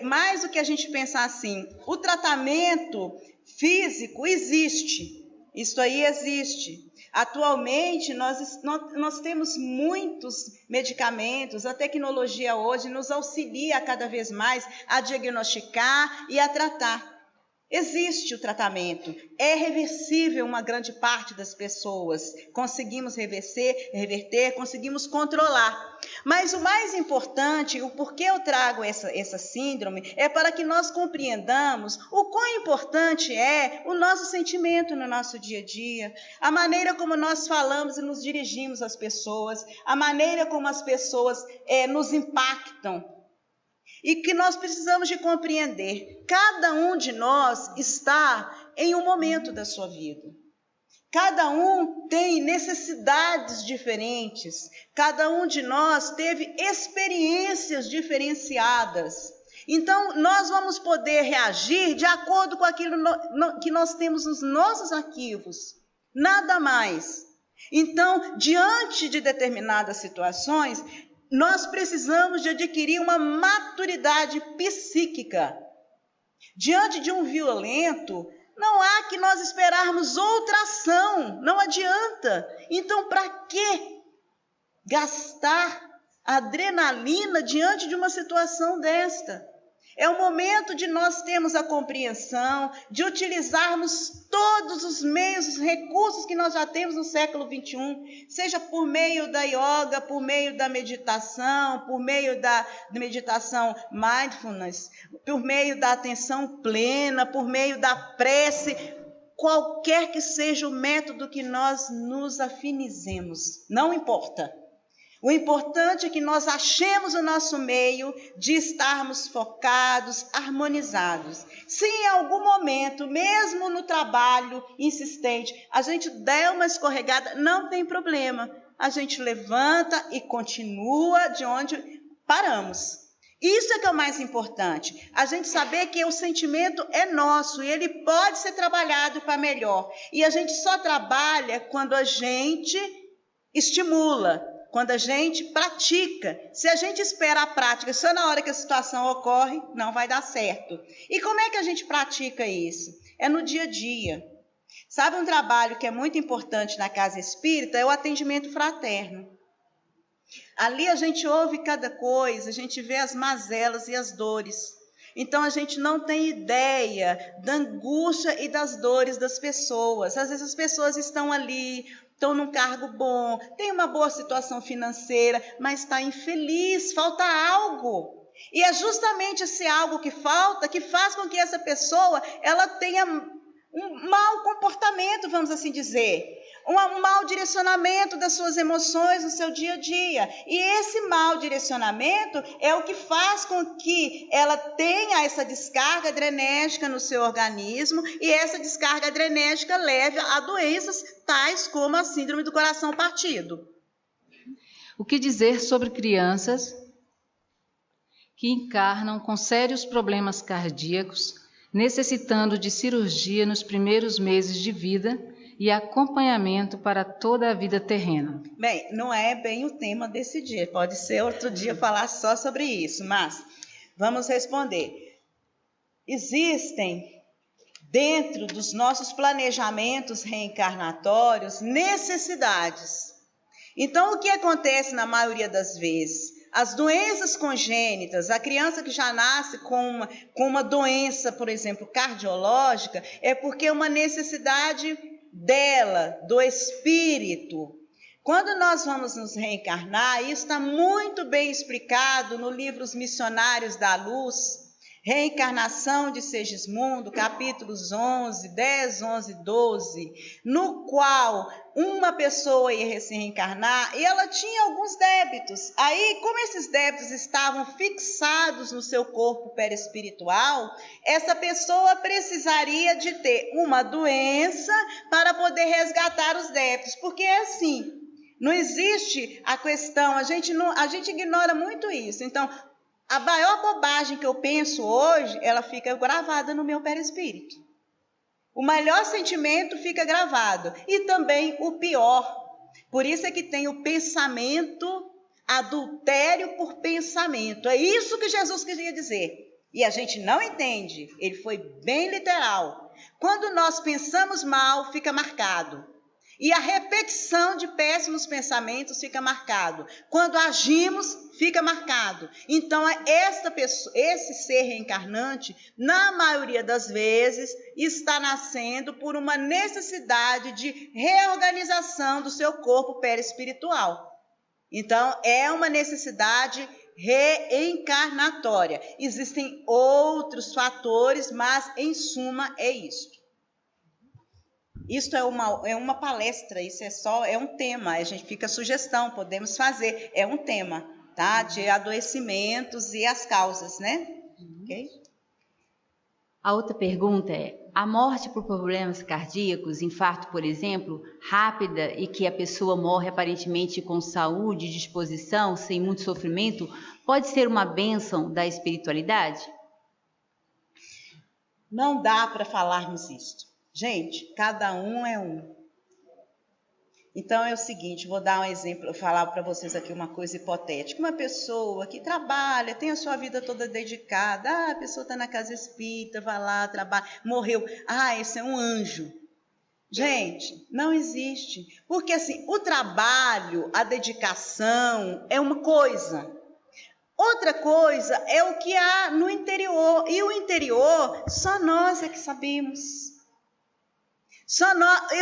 [SPEAKER 1] mais do que a gente pensar assim, o tratamento físico existe, isso aí existe. Atualmente, nós temos muitos medicamentos, a tecnologia hoje nos auxilia cada vez mais a diagnosticar e a tratar. Existe o tratamento, é reversível uma grande parte das pessoas, conseguimos reverter, conseguimos controlar. Mas o mais importante, o porquê eu trago essa síndrome, é para que nós compreendamos o quão importante é o nosso sentimento no nosso dia a dia, a maneira como nós falamos e nos dirigimos às pessoas, a maneira como as pessoas nos impactam. E que nós precisamos de compreender, cada um de nós está em um momento da sua vida. Cada um tem necessidades diferentes, cada um de nós teve experiências diferenciadas. Então, nós vamos poder reagir de acordo com aquilo que nós temos nos nossos arquivos, nada mais. Então, diante de determinadas situações, nós precisamos de adquirir uma maturidade psíquica. Diante de um violento, não há que nós esperarmos outra ação, não adianta. Então, para que gastar adrenalina diante de uma situação desta? É o momento de nós termos a compreensão, de utilizarmos todos os meios, os recursos que nós já temos no século XXI, seja por meio da yoga, por meio da meditação, por meio da meditação mindfulness, por meio da atenção plena, por meio da prece, qualquer que seja o método que nós nos afinizemos, não importa. O importante é que nós achemos o nosso meio de estarmos focados, harmonizados. Se em algum momento, mesmo no trabalho insistente, a gente der uma escorregada, não tem problema. A gente levanta e continua de onde paramos. Isso é que é o mais importante. A gente saber que o sentimento é nosso e ele pode ser trabalhado para melhor. E a gente só trabalha quando a gente estimula, quando a gente pratica. Se a gente espera a prática só na hora que a situação ocorre, não vai dar certo. E como é que a gente pratica isso? É no dia a dia. Sabe, um trabalho que é muito importante na casa espírita é o atendimento fraterno. Ali a gente ouve cada coisa, a gente vê as mazelas e as dores. Então a gente não tem ideia da angústia e das dores das pessoas. Às vezes as pessoas estão ali, estão num cargo bom, tem uma boa situação financeira, mas está infeliz, falta algo. E é justamente esse algo que falta que faz com que essa pessoa ela tenha um mau comportamento, vamos assim dizer, um mau direcionamento das suas emoções no seu dia a dia. E esse mau direcionamento é o que faz com que ela tenha essa descarga adrenérgica no seu organismo e essa descarga adrenérgica leve a doenças tais como a síndrome do coração partido.
[SPEAKER 3] O que dizer sobre crianças que encarnam com sérios problemas cardíacos, necessitando de cirurgia nos primeiros meses de vida e acompanhamento para toda a vida terrena?
[SPEAKER 1] Bem, não é bem o tema desse dia, pode ser outro dia falar só sobre isso, mas vamos responder. Existem, dentro dos nossos planejamentos reencarnatórios, necessidades. Então, o que acontece na maioria das vezes? As doenças congênitas, a criança que já nasce com uma doença, por exemplo, cardiológica, é porque é uma necessidade dela, do espírito. Quando nós vamos nos reencarnar, isso está muito bem explicado no livro Os Missionários da Luz, Reencarnação de Segismundo, capítulos 11, 10, 11, 12, no qual uma pessoa ia se reencarnar e ela tinha alguns débitos. Aí, como esses débitos estavam fixados no seu corpo perispiritual, essa pessoa precisaria de ter uma doença para poder resgatar os débitos, porque é assim, não existe a questão, a gente ignora muito isso. Então, a maior bobagem que eu penso hoje, ela fica gravada no meu perispírito. O melhor sentimento fica gravado. E também o pior. Por isso é que tem o pensamento, adultério por pensamento. É isso que Jesus queria dizer. E a gente não entende. Ele foi bem literal. Quando nós pensamos mal, fica marcado. E a repetição de péssimos pensamentos fica marcado. Quando agimos, fica marcado. Então, esse ser reencarnante, na maioria das vezes, está nascendo por uma necessidade de reorganização do seu corpo perispiritual. Então, é uma necessidade reencarnatória. Existem outros fatores, mas, em suma, é isso. Isso é uma palestra, isso é um tema, a gente fica sugestão, podemos fazer, é um tema, tá? De adoecimentos e as causas, né? Ok?
[SPEAKER 2] A outra pergunta é, a morte por problemas cardíacos, infarto, por exemplo, rápida e que a pessoa morre aparentemente com saúde, disposição, sem muito sofrimento, pode ser uma bênção da espiritualidade?
[SPEAKER 1] Não dá para falarmos isso. Gente, cada um é um. Então é o seguinte, vou dar um exemplo, falar para vocês aqui uma coisa hipotética. Uma pessoa que trabalha, tem a sua vida toda dedicada, a pessoa está na casa espírita, vai lá, trabalha, morreu. Esse é um anjo. Gente, não existe. Porque assim, o trabalho, a dedicação é uma coisa. Outra coisa é o que há no interior. E o interior, só nós é que sabemos.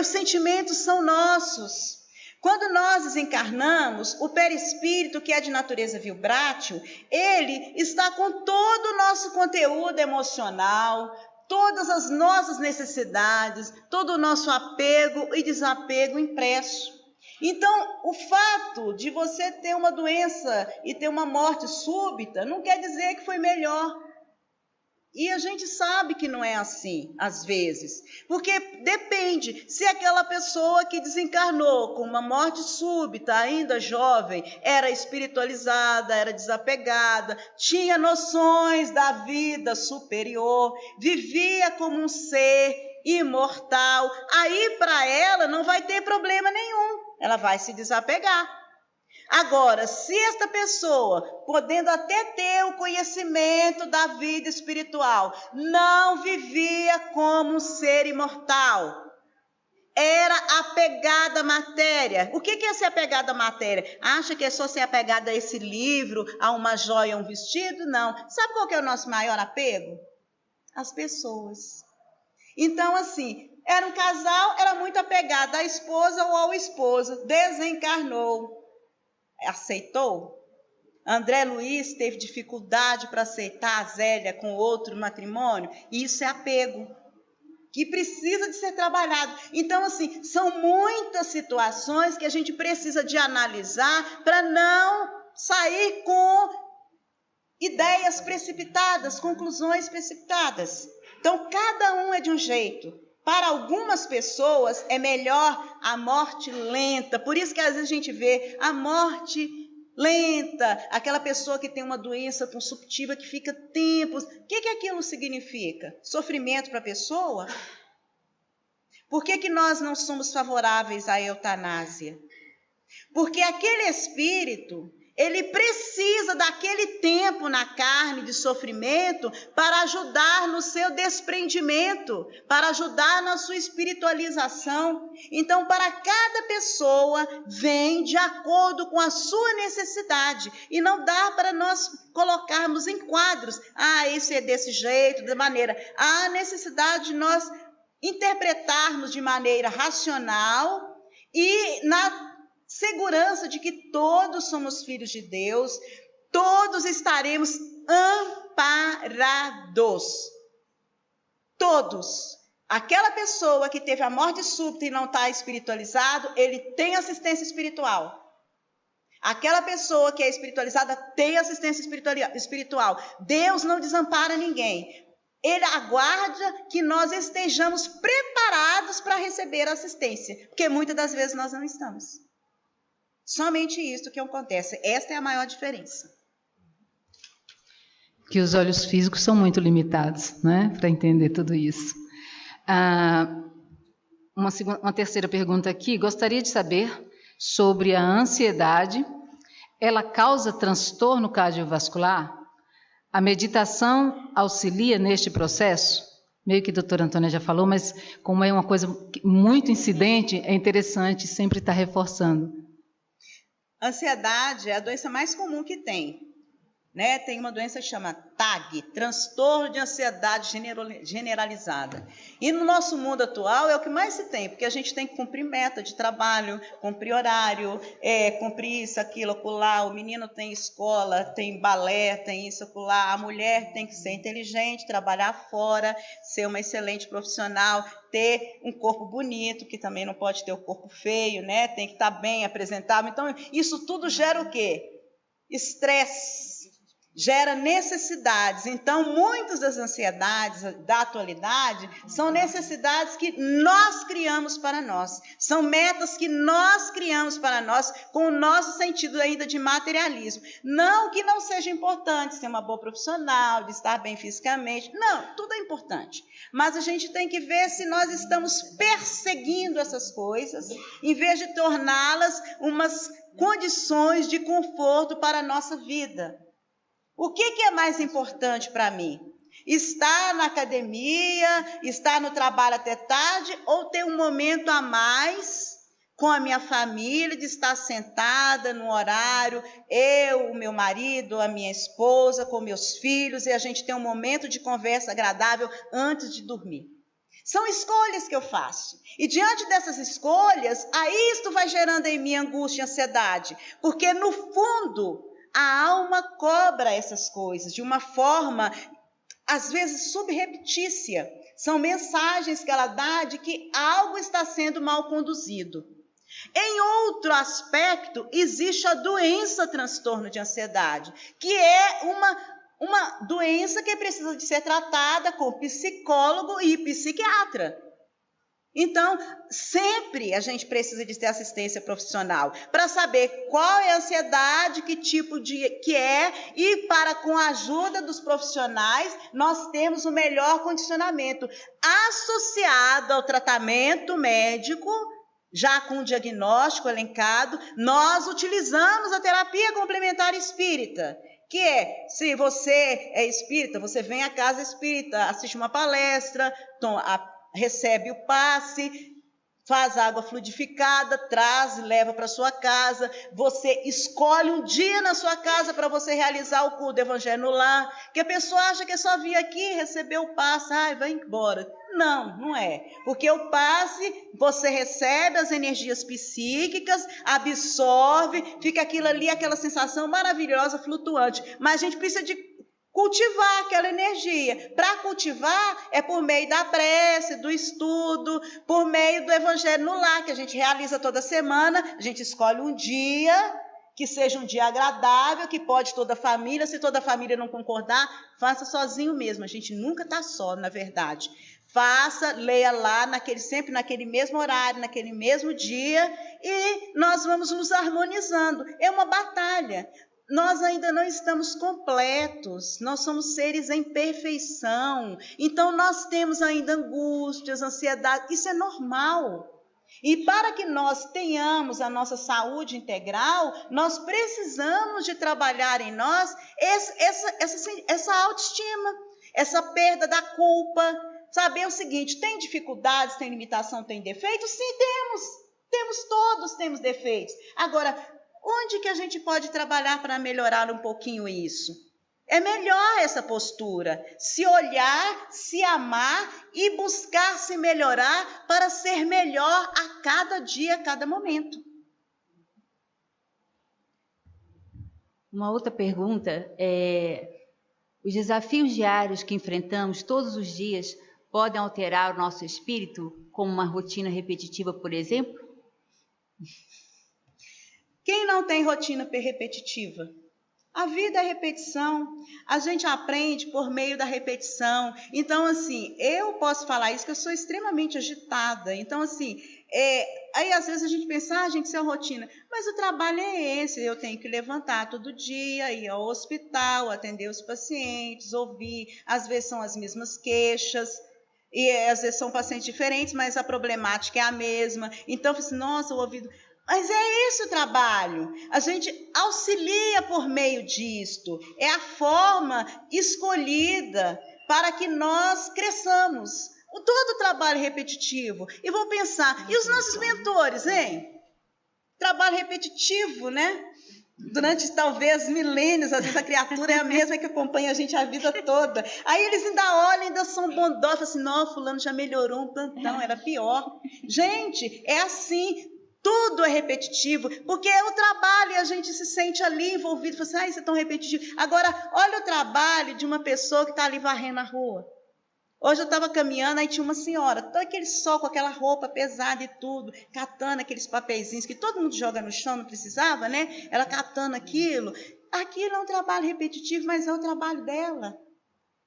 [SPEAKER 1] Os sentimentos são nossos. Quando nós desencarnamos, o perispírito, que é de natureza vibrátil, ele está com todo o nosso conteúdo emocional, todas as nossas necessidades, todo o nosso apego e desapego impresso. Então, o fato de você ter uma doença e ter uma morte súbita não quer dizer que foi melhor. E a gente sabe que não é assim, às vezes, porque depende, se aquela pessoa que desencarnou com uma morte súbita, ainda jovem, era espiritualizada, era desapegada, tinha noções da vida superior, vivia como um ser imortal, aí para ela não vai ter problema nenhum, ela vai se desapegar. Agora, se esta pessoa, podendo até ter o conhecimento da vida espiritual, não vivia como um ser imortal, era apegada à matéria. O que é ser apegada à matéria? Acha que é só ser apegada a esse livro, a uma joia, a um vestido? Não. Sabe qual que é o nosso maior apego? As pessoas. Então, assim, era um casal, era muito apegado à esposa ou ao esposo, desencarnou. Aceitou? André Luiz teve dificuldade para aceitar a Zélia com outro matrimônio, e isso é apego, que precisa de ser trabalhado. Então, assim, são muitas situações que a gente precisa de analisar para não sair com ideias precipitadas, conclusões precipitadas. Então, cada um é de um jeito. Para algumas pessoas é melhor a morte lenta, por isso que às vezes a gente vê a morte lenta, aquela pessoa que tem uma doença consumptiva que fica tempos. O que aquilo significa? Sofrimento para a pessoa? Por que nós não somos favoráveis à eutanásia? Porque aquele espírito, ele precisa daquele tempo na carne de sofrimento para ajudar no seu desprendimento, para ajudar na sua espiritualização. Então, para cada pessoa, vem de acordo com a sua necessidade. E não dá para nós colocarmos em quadros. Esse é desse jeito, de maneira. Há necessidade de nós interpretarmos de maneira racional e na segurança de que todos somos filhos de Deus, todos estaremos amparados. Todos. Aquela pessoa que teve a morte súbita e não está espiritualizado, ele tem assistência espiritual. Aquela pessoa que é espiritualizada tem assistência espiritual. Deus não desampara ninguém. Ele aguarda que nós estejamos preparados para receber a assistência, porque muitas das vezes nós não estamos. Somente isso que acontece. Esta é a maior diferença.
[SPEAKER 3] Que os olhos físicos são muito limitados, né, para entender tudo isso. Uma terceira pergunta aqui. Gostaria de saber sobre a ansiedade. Ela causa transtorno cardiovascular? A meditação auxilia neste processo? Meio que a doutora Antônia já falou, mas como é uma coisa muito incidente, é interessante sempre estar reforçando.
[SPEAKER 1] Ansiedade é a doença mais comum que tem, né? Tem uma doença que chama TAG, transtorno de ansiedade generalizada. E no nosso mundo atual é o que mais se tem, porque a gente tem que cumprir meta de trabalho, cumprir horário, cumprir isso, aquilo, acolá. O menino tem escola, tem balé, tem isso, acolá. A mulher tem que ser inteligente, trabalhar fora, ser uma excelente profissional, ter um corpo bonito, que também não pode ter o corpo feio, né? Tem que estar bem apresentável. Então, isso tudo gera o quê? Estresse. gera necessidades. Então, muitas das ansiedades da atualidade são necessidades que nós criamos para nós. São metas que nós criamos para nós com o nosso sentido ainda de materialismo. Não que não seja importante ser uma boa profissional, de estar bem fisicamente. Não, tudo é importante. Mas a gente tem que ver se nós estamos perseguindo essas coisas, em vez de torná-las umas condições de conforto para a nossa vida. O que é mais importante para mim? Estar na academia, estar no trabalho até tarde ou ter um momento a mais com a minha família, de estar sentada no horário, eu, o meu marido, a minha esposa, com meus filhos, e a gente ter um momento de conversa agradável antes de dormir? São escolhas que eu faço. E diante dessas escolhas, aí isto vai gerando em mim angústia e ansiedade, porque no fundo a alma cobra essas coisas de uma forma, às vezes, subreptícia. São mensagens que ela dá de que algo está sendo mal conduzido. Em outro aspecto, existe a doença transtorno de ansiedade, que é uma doença que precisa de ser tratada com psicólogo e psiquiatra. Então, sempre a gente precisa de ter assistência profissional para saber qual é a ansiedade, que tipo que é, e para, com a ajuda dos profissionais, nós temos o melhor condicionamento associado ao tratamento médico, já com o diagnóstico elencado. Nós utilizamos a terapia complementar espírita, que é, se você é espírita, você vem à casa espírita, assiste uma palestra, recebe o passe, faz água fluidificada, traz e leva para sua casa. Você escolhe um dia na sua casa para você realizar o culto do Evangelho no lar, que a pessoa acha que é só vir aqui, receber o passe, vai embora. Não, não é. Porque o passe, você recebe as energias psíquicas, absorve, fica aquilo ali, aquela sensação maravilhosa, flutuante. Mas a gente precisa de cultivar aquela energia. Para cultivar é por meio da prece, do estudo, por meio do Evangelho no lar, que a gente realiza toda semana. A gente escolhe um dia que seja um dia agradável, que pode toda a família. Se toda a família não concordar, faça sozinho mesmo. A gente nunca está só, na verdade. Faça, leia lá, sempre naquele mesmo horário, naquele mesmo dia, e nós vamos nos harmonizando. É uma batalha. Nós ainda não estamos completos, nós somos seres em perfeição, então nós temos ainda angústias, ansiedade, isso é normal. E para que nós tenhamos a nossa saúde integral, nós precisamos de trabalhar em nós essa autoestima, essa perda da culpa, saber o seguinte: tem dificuldades, tem limitação, tem defeitos? Sim, todos temos defeitos. Agora, onde que a gente pode trabalhar para melhorar um pouquinho isso? É melhor essa postura, se olhar, se amar e buscar se melhorar para ser melhor a cada dia, a cada momento.
[SPEAKER 2] Uma outra pergunta é: os desafios diários que enfrentamos todos os dias podem alterar o nosso espírito, como uma rotina repetitiva, por exemplo?
[SPEAKER 1] Quem não tem rotina repetitiva? A vida é repetição, a gente aprende por meio da repetição. Então, assim, eu posso falar isso, que eu sou extremamente agitada. Então, assim, aí às vezes a gente pensa, gente, isso é rotina. Mas o trabalho é esse, eu tenho que levantar todo dia, ir ao hospital, atender os pacientes, ouvir. Às vezes são as mesmas queixas, e às vezes são pacientes diferentes, mas a problemática é a mesma. Então, eu falo assim, nossa, o ouvido... Mas é esse o trabalho, a gente auxilia por meio disto, é a forma escolhida para que nós cresçamos. Todo trabalho repetitivo. E vou pensar, e os nossos mentores, hein? Trabalho repetitivo, né? Durante talvez milênios, às vezes a criatura é a mesma que acompanha a gente a vida toda. Aí eles ainda olham, ainda são bondosos, assim, não, fulano já melhorou um tantão, era pior. Gente, é assim. Tudo é repetitivo, porque é o trabalho e a gente se sente ali envolvido, fala assim, isso é tão repetitivo. Agora, olha o trabalho de uma pessoa que está ali varrendo a rua. Hoje eu estava caminhando, aí tinha uma senhora, todo aquele sol com aquela roupa pesada e tudo, catando aqueles papeizinhos que todo mundo joga no chão, não precisava, né? Ela catando aquilo, aquilo é um trabalho repetitivo, mas é o trabalho dela.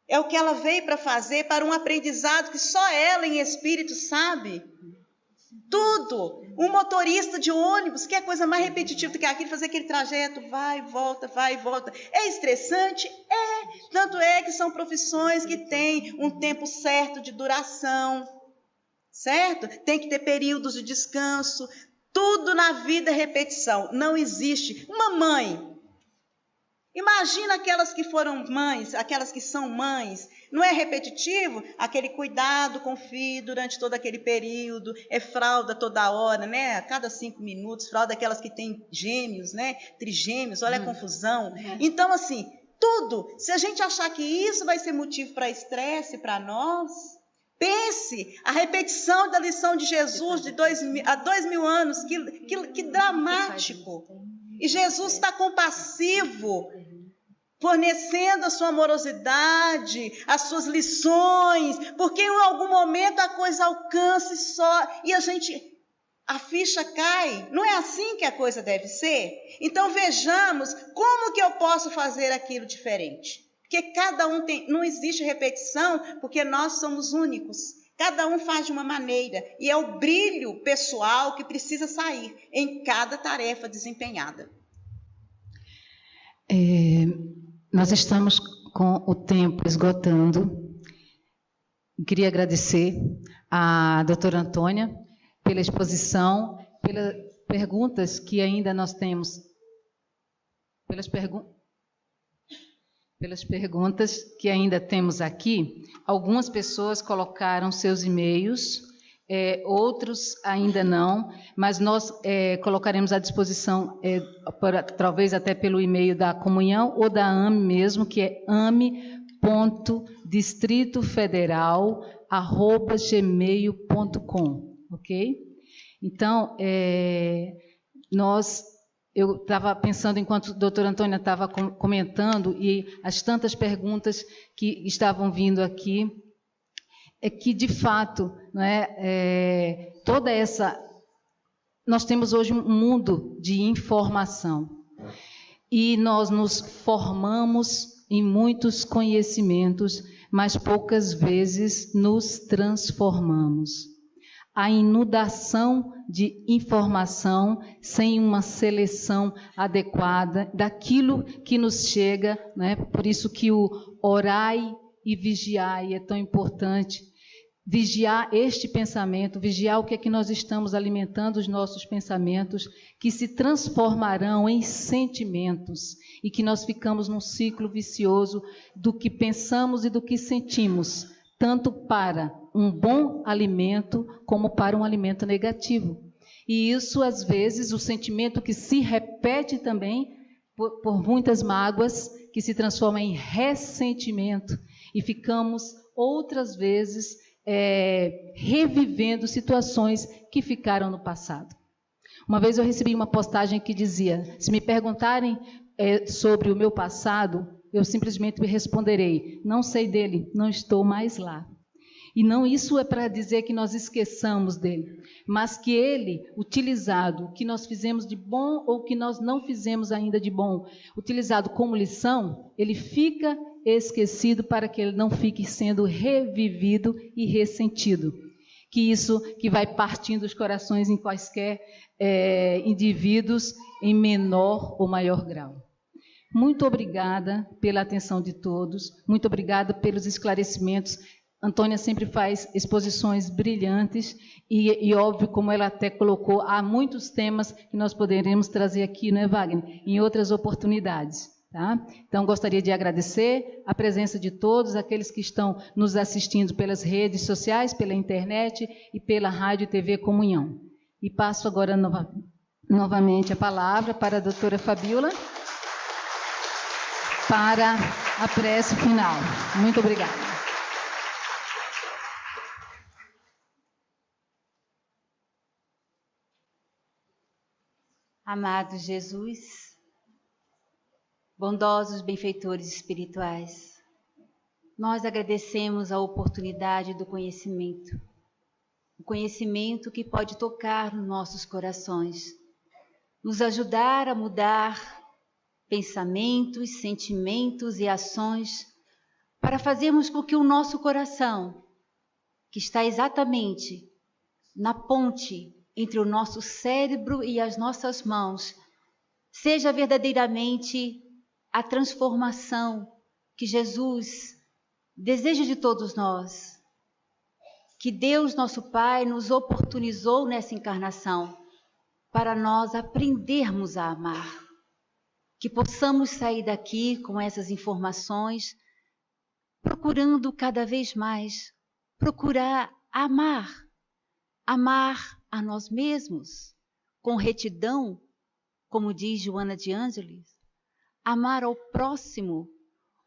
[SPEAKER 1] É o que ela veio para fazer, para um aprendizado que só ela em espírito sabe. Tudo. Um motorista de ônibus, que é coisa mais repetitiva do que aquilo, fazer aquele trajeto, vai e volta, vai e volta. É estressante? É. Tanto é que são profissões que têm um tempo certo de duração, certo? Tem que ter períodos de descanso. Tudo na vida é repetição. Não existe. Uma mãe. Imagina aquelas que foram mães, aquelas que são mães. Não é repetitivo? Aquele cuidado com o filho durante todo aquele período, é fralda toda hora, né? A cada 5 minutos, fralda aquelas que têm gêmeos, né? Trigêmeos, olha a confusão. Então, assim, tudo. Se a gente achar que isso vai ser motivo para estresse para nós, pense, a repetição da lição de Jesus há 2.000 anos, que dramático. E Jesus está compassivo, fornecendo a sua amorosidade, as suas lições, porque em algum momento a coisa alcança e a ficha cai. Não é assim que a coisa deve ser? Então vejamos como que eu posso fazer aquilo diferente. Porque cada um não existe repetição, porque nós somos únicos. Cada um faz de uma maneira, e é o brilho pessoal que precisa sair em cada tarefa desempenhada.
[SPEAKER 3] Nós estamos com o tempo esgotando. Queria agradecer à doutora Antônia pela exposição, pelas perguntas que ainda nós temos, pelas perguntas que ainda temos aqui. Algumas pessoas colocaram seus e-mails, outros ainda não, mas nós colocaremos à disposição, talvez até pelo e-mail da comunhão ou da AME mesmo, que é ame.distritofederal@gmail.com, ok? Então, eu estava pensando, enquanto a doutora Antônia estava comentando, e as tantas perguntas que estavam vindo aqui, é que, de fato, nós temos hoje um mundo de informação, e nós nos formamos em muitos conhecimentos, mas poucas vezes nos transformamos. A inundação de informação sem uma seleção adequada daquilo que nos chega, né? Por isso que o orai e vigiai é tão importante. Vigiar este pensamento, vigiar o que é que nós estamos alimentando os nossos pensamentos, que se transformarão em sentimentos, e que nós ficamos num ciclo vicioso do que pensamos e do que sentimos, tanto para um bom alimento como para um alimento negativo. E isso, às vezes, o sentimento que se repete também por muitas mágoas, que se transforma em ressentimento, e ficamos outras vezes revivendo situações que ficaram no passado. Uma vez eu recebi uma postagem que dizia: se me perguntarem sobre o meu passado, eu simplesmente me responderei: não sei dele, não estou mais lá. E não, isso é para dizer que nós esqueçamos dele, mas que ele, utilizado, o que nós fizemos de bom ou que nós não fizemos ainda de bom, utilizado como lição, ele fica esquecido para que ele não fique sendo revivido e ressentido. Que isso que vai partindo os corações em quaisquer indivíduos em menor ou maior grau. Muito obrigada pela atenção de todos, muito obrigada pelos esclarecimentos. Antônia sempre faz exposições brilhantes e óbvio, como ela até colocou, há muitos temas que nós poderemos trazer aqui, não é, Wagner? Em outras oportunidades, tá? Então, gostaria de agradecer a presença de todos, aqueles que estão nos assistindo pelas redes sociais, pela internet e pela Rádio e TV Comunhão. E passo agora novamente a palavra para a doutora Fabíola, para a prece final. Muito obrigada.
[SPEAKER 2] Amado Jesus, bondosos benfeitores espirituais, nós agradecemos a oportunidade do conhecimento, o conhecimento que pode tocar nos nossos corações, nos ajudar a mudar pensamentos, sentimentos e ações para fazermos com que o nosso coração, que está exatamente na ponte entre o nosso cérebro e as nossas mãos, seja verdadeiramente a transformação que Jesus deseja de todos nós, que Deus, nosso Pai, nos oportunizou nessa encarnação para nós aprendermos a amar. Que possamos sair daqui com essas informações, procurando cada vez mais, procurar amar a nós mesmos, com retidão, como diz Joana de Ângeles, amar ao próximo,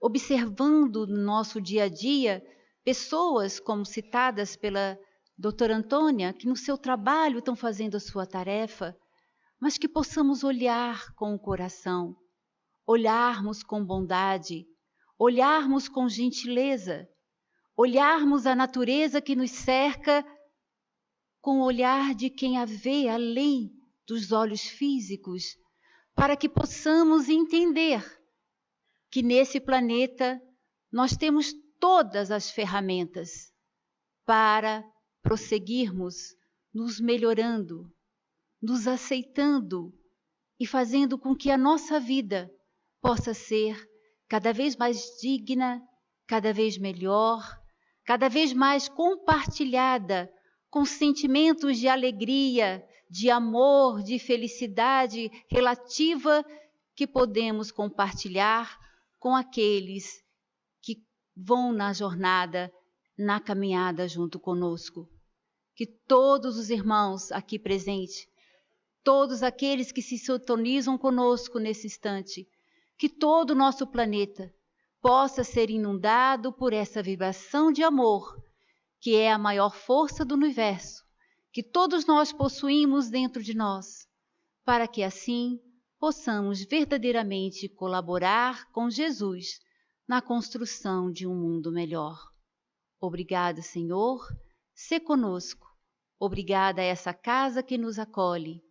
[SPEAKER 2] observando no nosso dia a dia pessoas como citadas pela doutora Antônia, que no seu trabalho estão fazendo a sua tarefa, mas que possamos olhar com o coração, olharmos com bondade, olharmos com gentileza, olharmos a natureza que nos cerca com o olhar de quem a vê além dos olhos físicos, para que possamos entender que nesse planeta nós temos todas as ferramentas para prosseguirmos nos melhorando, nos aceitando e fazendo com que a nossa vida possa ser cada vez mais digna, cada vez melhor, cada vez mais compartilhada com sentimentos de alegria, de amor, de felicidade relativa que podemos compartilhar com aqueles que vão na jornada, na caminhada junto conosco. Que todos os irmãos aqui presentes, todos aqueles que se sintonizam conosco nesse instante, que todo o nosso planeta possa ser inundado por essa vibração de amor, que é a maior força do universo, que todos nós possuímos dentro de nós, para que assim possamos verdadeiramente colaborar com Jesus na construção de um mundo melhor. Obrigado, Senhor, sê conosco. Obrigada a essa casa que nos acolhe.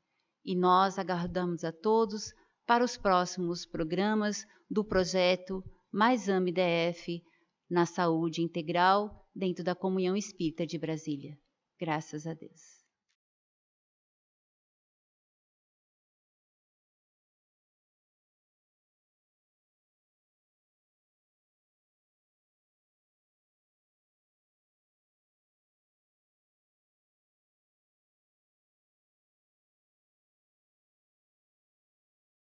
[SPEAKER 2] E nós aguardamos a todos para os próximos programas do projeto Mais Ame DF na saúde integral dentro da Comunhão Espírita de Brasília. Graças a Deus.